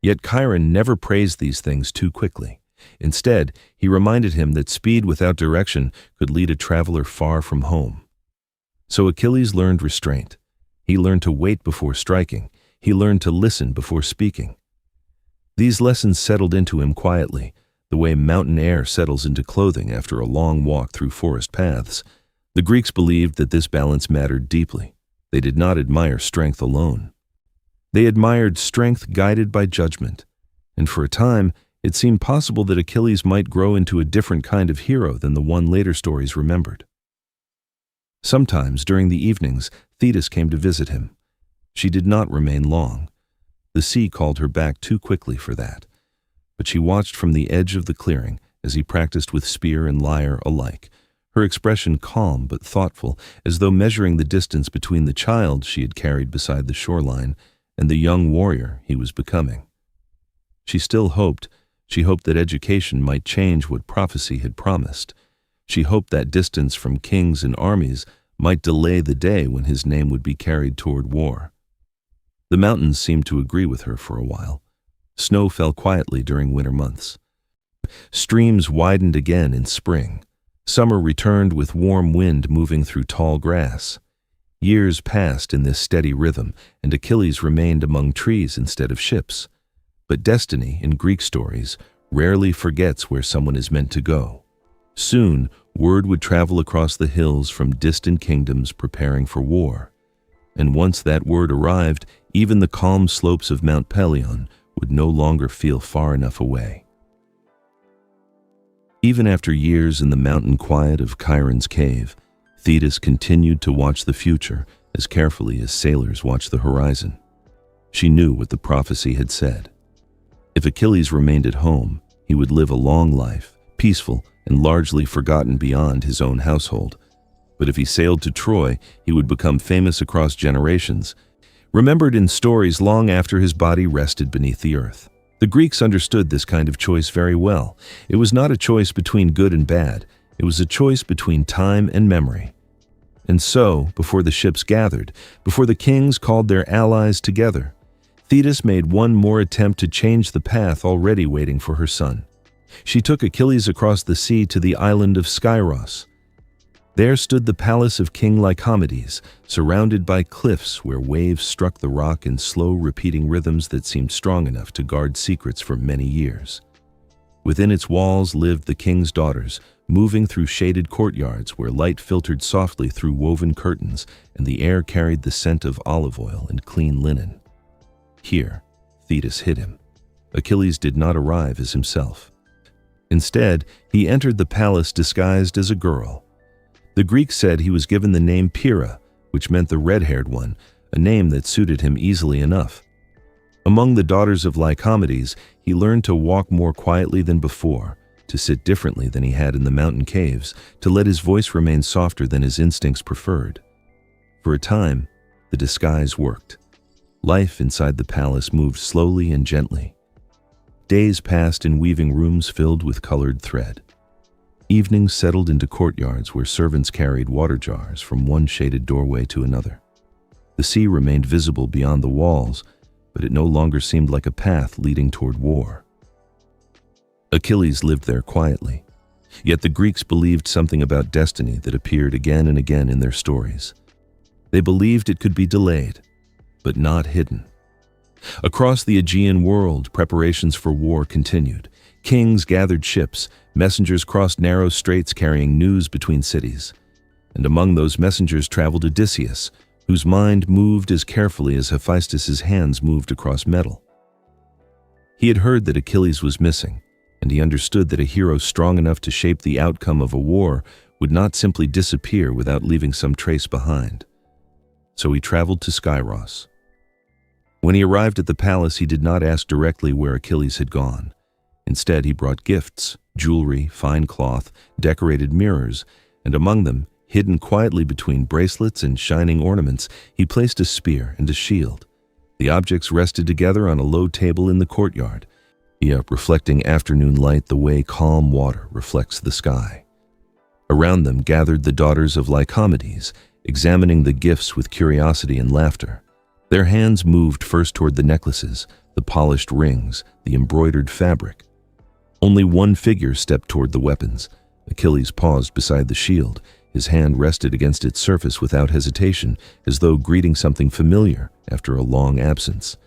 Yet Chiron never praised these things too quickly. Instead, he reminded him that speed without direction could lead a traveler far from home. So Achilles learned restraint. He learned to wait before striking. He learned to listen before speaking. These lessons settled into him quietly, the way mountain air settles into clothing after a long walk through forest paths. The Greeks believed that this balance mattered deeply. They did not admire strength alone. They admired strength guided by judgment, and for a time, it seemed possible that Achilles might grow into a different kind of hero than the one later stories remembered. Sometimes, during the evenings, Thetis came to visit him. She did not remain long. The sea called her back too quickly for that. But she watched from the edge of the clearing as he practiced with spear and lyre alike, her expression calm but thoughtful, as though measuring the distance between the child she had carried beside the shoreline and the young warrior he was becoming. She still hoped. She hoped that education might change what prophecy had promised. She hoped that distance from kings and armies might delay the day when his name would be carried toward war. The mountains seemed to agree with her for a while. Snow fell quietly during winter months. Streams widened again in spring. Summer returned with warm wind moving through tall grass. Years passed in this steady rhythm, and Achilles remained among trees instead of ships. But destiny, in Greek stories, rarely forgets where someone is meant to go. Soon, word would travel across the hills from distant kingdoms preparing for war. And once that word arrived, even the calm slopes of Mount Pelion would no longer feel far enough away. Even after years in the mountain quiet of Chiron's cave, Thetis continued to watch the future as carefully as sailors watch the horizon. She knew what the prophecy had said. If Achilles remained at home, he would live a long life, peaceful and largely forgotten beyond his own household. But if he sailed to Troy, he would become famous across generations, remembered in stories long after his body rested beneath the earth. The Greeks understood this kind of choice very well. It was not a choice between good and bad. It was a choice between time and memory. And so, before the ships gathered, before the kings called their allies together, Thetis made one more attempt to change the path already waiting for her son. She took Achilles across the sea to the island of Skyros. There stood the palace of King Lycomedes, surrounded by cliffs where waves struck the rock in slow, repeating rhythms that seemed strong enough to guard secrets for many years. Within its walls lived the king's daughters, moving through shaded courtyards where light filtered softly through woven curtains and the air carried the scent of olive oil and clean linen. Here, Thetis hid him. Achilles did not arrive as himself. Instead, he entered the palace disguised as a girl. The Greeks said he was given the name Pyrrha, which meant the red-haired one, a name that suited him easily enough. Among the daughters of Lycomedes, he learned to walk more quietly than before, to sit differently than he had in the mountain caves, to let his voice remain softer than his instincts preferred. For a time, the disguise worked. Life inside the palace moved slowly and gently. Days passed in weaving rooms filled with colored thread. Evenings settled into courtyards where servants carried water jars from one shaded doorway to another. The sea remained visible beyond the walls, but it no longer seemed like a path leading toward war. Achilles lived there quietly, yet the Greeks believed something about destiny that appeared again and again in their stories. They believed it could be delayed, but not hidden. Across the Aegean world, preparations for war continued. Kings gathered ships, messengers crossed narrow straits carrying news between cities. And among those messengers traveled Odysseus, whose mind moved as carefully as Hephaestus' hands moved across metal. He had heard that Achilles was missing, and he understood that a hero strong enough to shape the outcome of a war would not simply disappear without leaving some trace behind. So he traveled to Skyros. When he arrived at the palace, he did not ask directly where Achilles had gone. Instead, he brought gifts, jewelry, fine cloth, decorated mirrors, and among them, hidden quietly between bracelets and shining ornaments, he placed a spear and a shield. The objects rested together on a low table in the courtyard, reflecting afternoon light the way calm water reflects the sky. Around them gathered the daughters of Lycomedes, examining the gifts with curiosity and laughter. Their hands moved first toward the necklaces, the polished rings, the embroidered fabric. Only one figure stepped toward the weapons. Achilles paused beside the shield. His hand rested against its surface without hesitation, as though greeting something familiar after a long absence.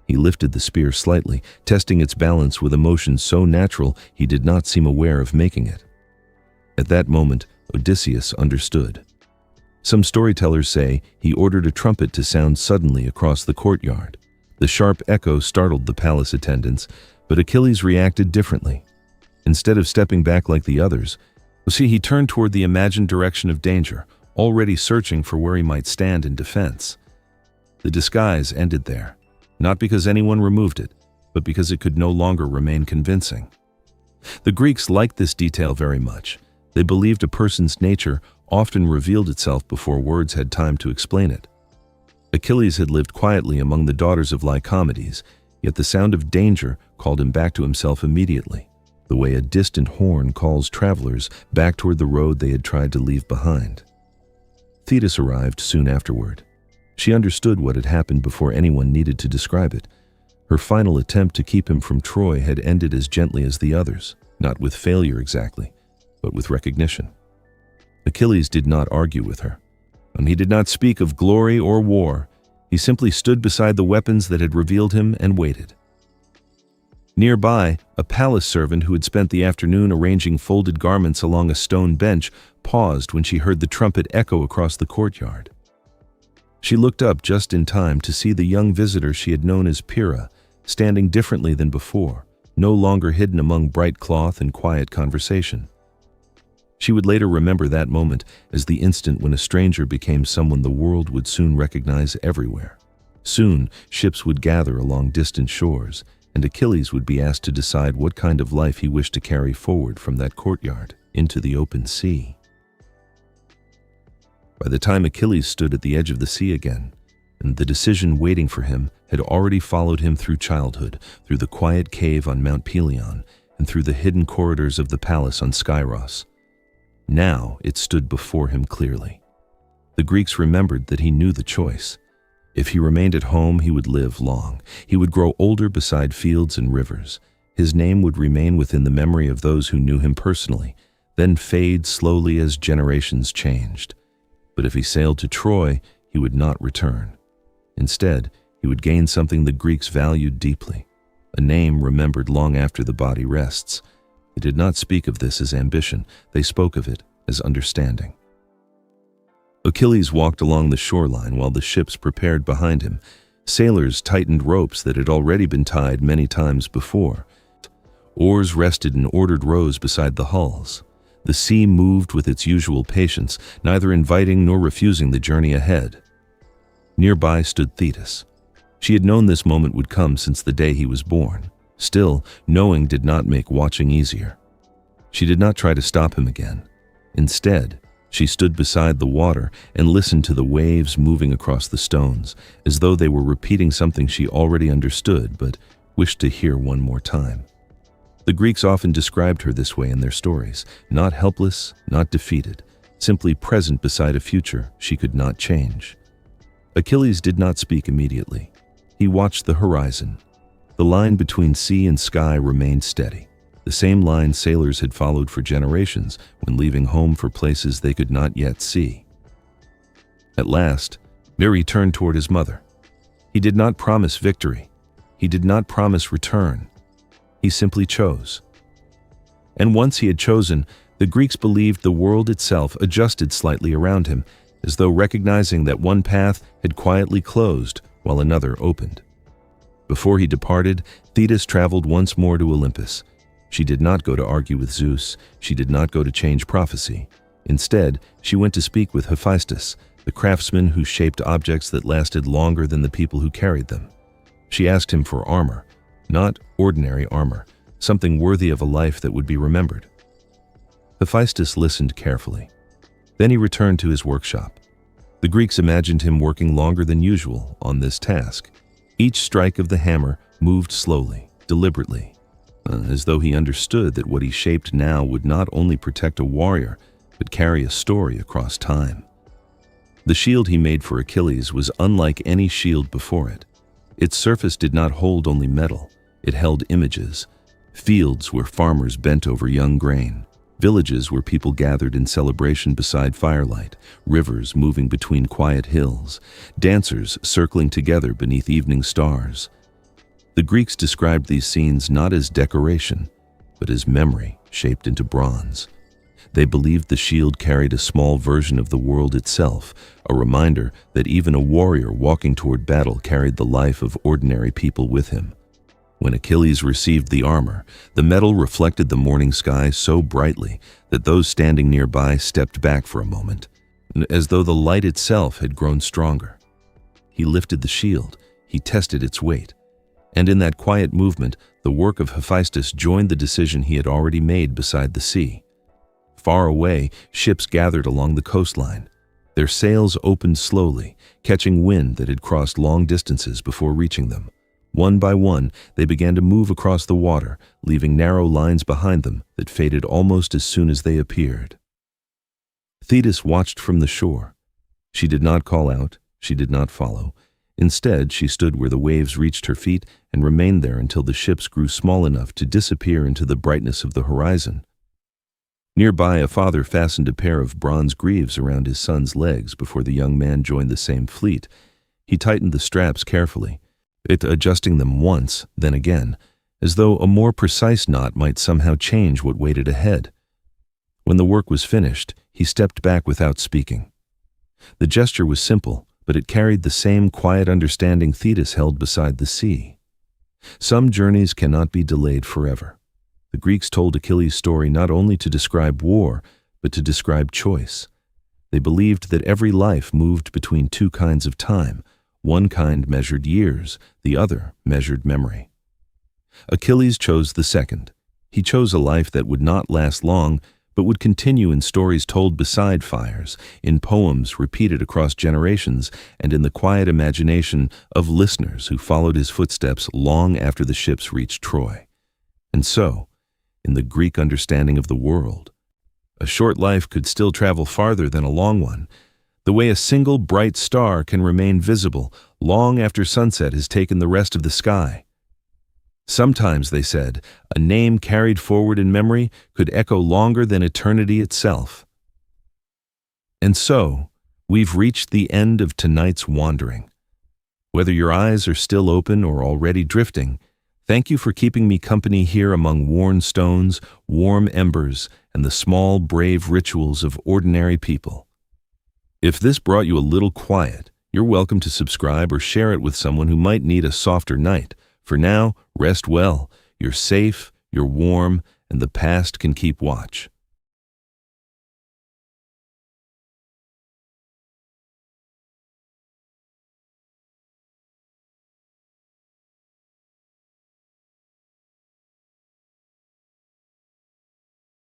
He lifted the spear slightly, testing its balance with a motion so natural he did not seem aware of making it. At that moment, Odysseus understood. Some storytellers say he ordered a trumpet to sound suddenly across the courtyard. The sharp echo startled the palace attendants, but Achilles reacted differently. Instead of stepping back like the others, he turned toward the imagined direction of danger, already searching for where he might stand in defense. The disguise ended there, not because anyone removed it, but because it could no longer remain convincing. The Greeks liked this detail very much. They believed a person's nature often revealed itself before words had time to explain it. Achilles had lived quietly among the daughters of Lycomedes, yet the sound of danger called him back to himself immediately, the way a distant horn calls travelers back toward the road they had tried to leave behind. Thetis arrived soon afterward. She understood what had happened before anyone needed to describe it. Her final attempt to keep him from Troy had ended as gently as the others, not with failure exactly, but with recognition. Achilles did not argue with her, and he did not speak of glory or war. He simply stood beside the weapons that had revealed him and waited. Nearby, a palace servant who had spent the afternoon arranging folded garments along a stone bench paused when she heard the trumpet echo across the courtyard. She looked up just in time to see the young visitor she had known as Pyrrha, standing differently than before, no longer hidden among bright cloth and quiet conversation. She would later remember that moment as the instant when a stranger became someone the world would soon recognize everywhere. Soon, ships would gather along distant shores, and Achilles would be asked to decide what kind of life he wished to carry forward from that courtyard into the open sea. By the time Achilles stood at the edge of the sea again, and the decision waiting for him had already followed him through childhood, through the quiet cave on Mount Pelion, and through the hidden corridors of the palace on Skyros. Now it stood before him clearly. The Greeks remembered that he knew the choice. If he remained at home, he would live long. He would grow older beside fields and rivers. His name would remain within the memory of those who knew him personally, then fade slowly as generations changed. But if he sailed to Troy, he would not return. Instead, he would gain something the Greeks valued deeply, a name remembered long after the body rests. They did not speak of this as ambition, they spoke of it as understanding. Achilles walked along the shoreline while the ships prepared behind him. Sailors tightened ropes that had already been tied many times before. Oars rested in ordered rows beside the hulls. The sea moved with its usual patience, neither inviting nor refusing the journey ahead. Nearby stood Thetis. She had known this moment would come since the day he was born. Still, knowing did not make watching easier. She did not try to stop him again. Instead, she stood beside the water and listened to the waves moving across the stones, as though they were repeating something she already understood but wished to hear one more time. The Greeks often described her this way in their stories, not helpless, not defeated, simply present beside a future she could not change. Achilles did not speak immediately. He watched the horizon. The line between sea and sky remained steady, the same line sailors had followed for generations when leaving home for places they could not yet see. At last, Mary turned toward his mother. He did not promise victory. He did not promise return. He simply chose. And once he had chosen, the Greeks believed the world itself adjusted slightly around him, as though recognizing that one path had quietly closed while another opened. Before he departed, Thetis traveled once more to Olympus. She did not go to argue with Zeus. She did not go to change prophecy. Instead, she went to speak with Hephaestus, the craftsman who shaped objects that lasted longer than the people who carried them. She asked him for armor, not ordinary armor, something worthy of a life that would be remembered. Hephaestus listened carefully. Then he returned to his workshop. The Greeks imagined him working longer than usual on this task. Each strike of the hammer moved slowly, deliberately, as though he understood that what he shaped now would not only protect a warrior, but carry a story across time. The shield he made for Achilles was unlike any shield before it. Its surface did not hold only metal, it held images. Fields where farmers bent over young grain, villages where people gathered in celebration beside firelight, rivers moving between quiet hills, dancers circling together beneath evening stars. The Greeks described these scenes not as decoration, but as memory shaped into bronze. They believed the shield carried a small version of the world itself, a reminder that even a warrior walking toward battle carried the life of ordinary people with him. When Achilles received the armor, the metal reflected the morning sky so brightly that those standing nearby stepped back for a moment, as though the light itself had grown stronger. He lifted the shield, he tested its weight, and in that quiet movement, the work of Hephaestus joined the decision he had already made beside the sea. Far away, ships gathered along the coastline. Their sails opened slowly, catching wind that had crossed long distances before reaching them. One by one, they began to move across the water, leaving narrow lines behind them that faded almost as soon as they appeared. Thetis watched from the shore. She did not call out, she did not follow. Instead, she stood where the waves reached her feet and remained there until the ships grew small enough to disappear into the brightness of the horizon. Nearby, a father fastened a pair of bronze greaves around his son's legs before the young man joined the same fleet. He tightened the straps carefully, adjusting them once, then again, as though a more precise knot might somehow change what waited ahead. When the work was finished, he stepped back without speaking. The gesture was simple, but it carried the same quiet understanding Thetis held beside the sea. Some journeys cannot be delayed forever. The Greeks told Achilles' story not only to describe war, but to describe choice. They believed that every life moved between two kinds of time. One kind measured years, the other measured memory. Achilles chose the second. He chose a life that would not last long, but would continue in stories told beside fires, in poems repeated across generations, and in the quiet imagination of listeners who followed his footsteps long after the ships reached Troy. And so, in the Greek understanding of the world, a short life could still travel farther than a long one, the way a single bright star can remain visible long after sunset has taken the rest of the sky. Sometimes, they said, a name carried forward in memory could echo longer than eternity itself. And so, we've reached the end of tonight's wandering. Whether your eyes are still open or already drifting, thank you for keeping me company here among worn stones, warm embers, and the small, brave rituals of ordinary people. If this brought you a little quiet, you're welcome to subscribe or share it with someone who might need a softer night. For now, rest well. You're safe, you're warm, and the past can keep watch.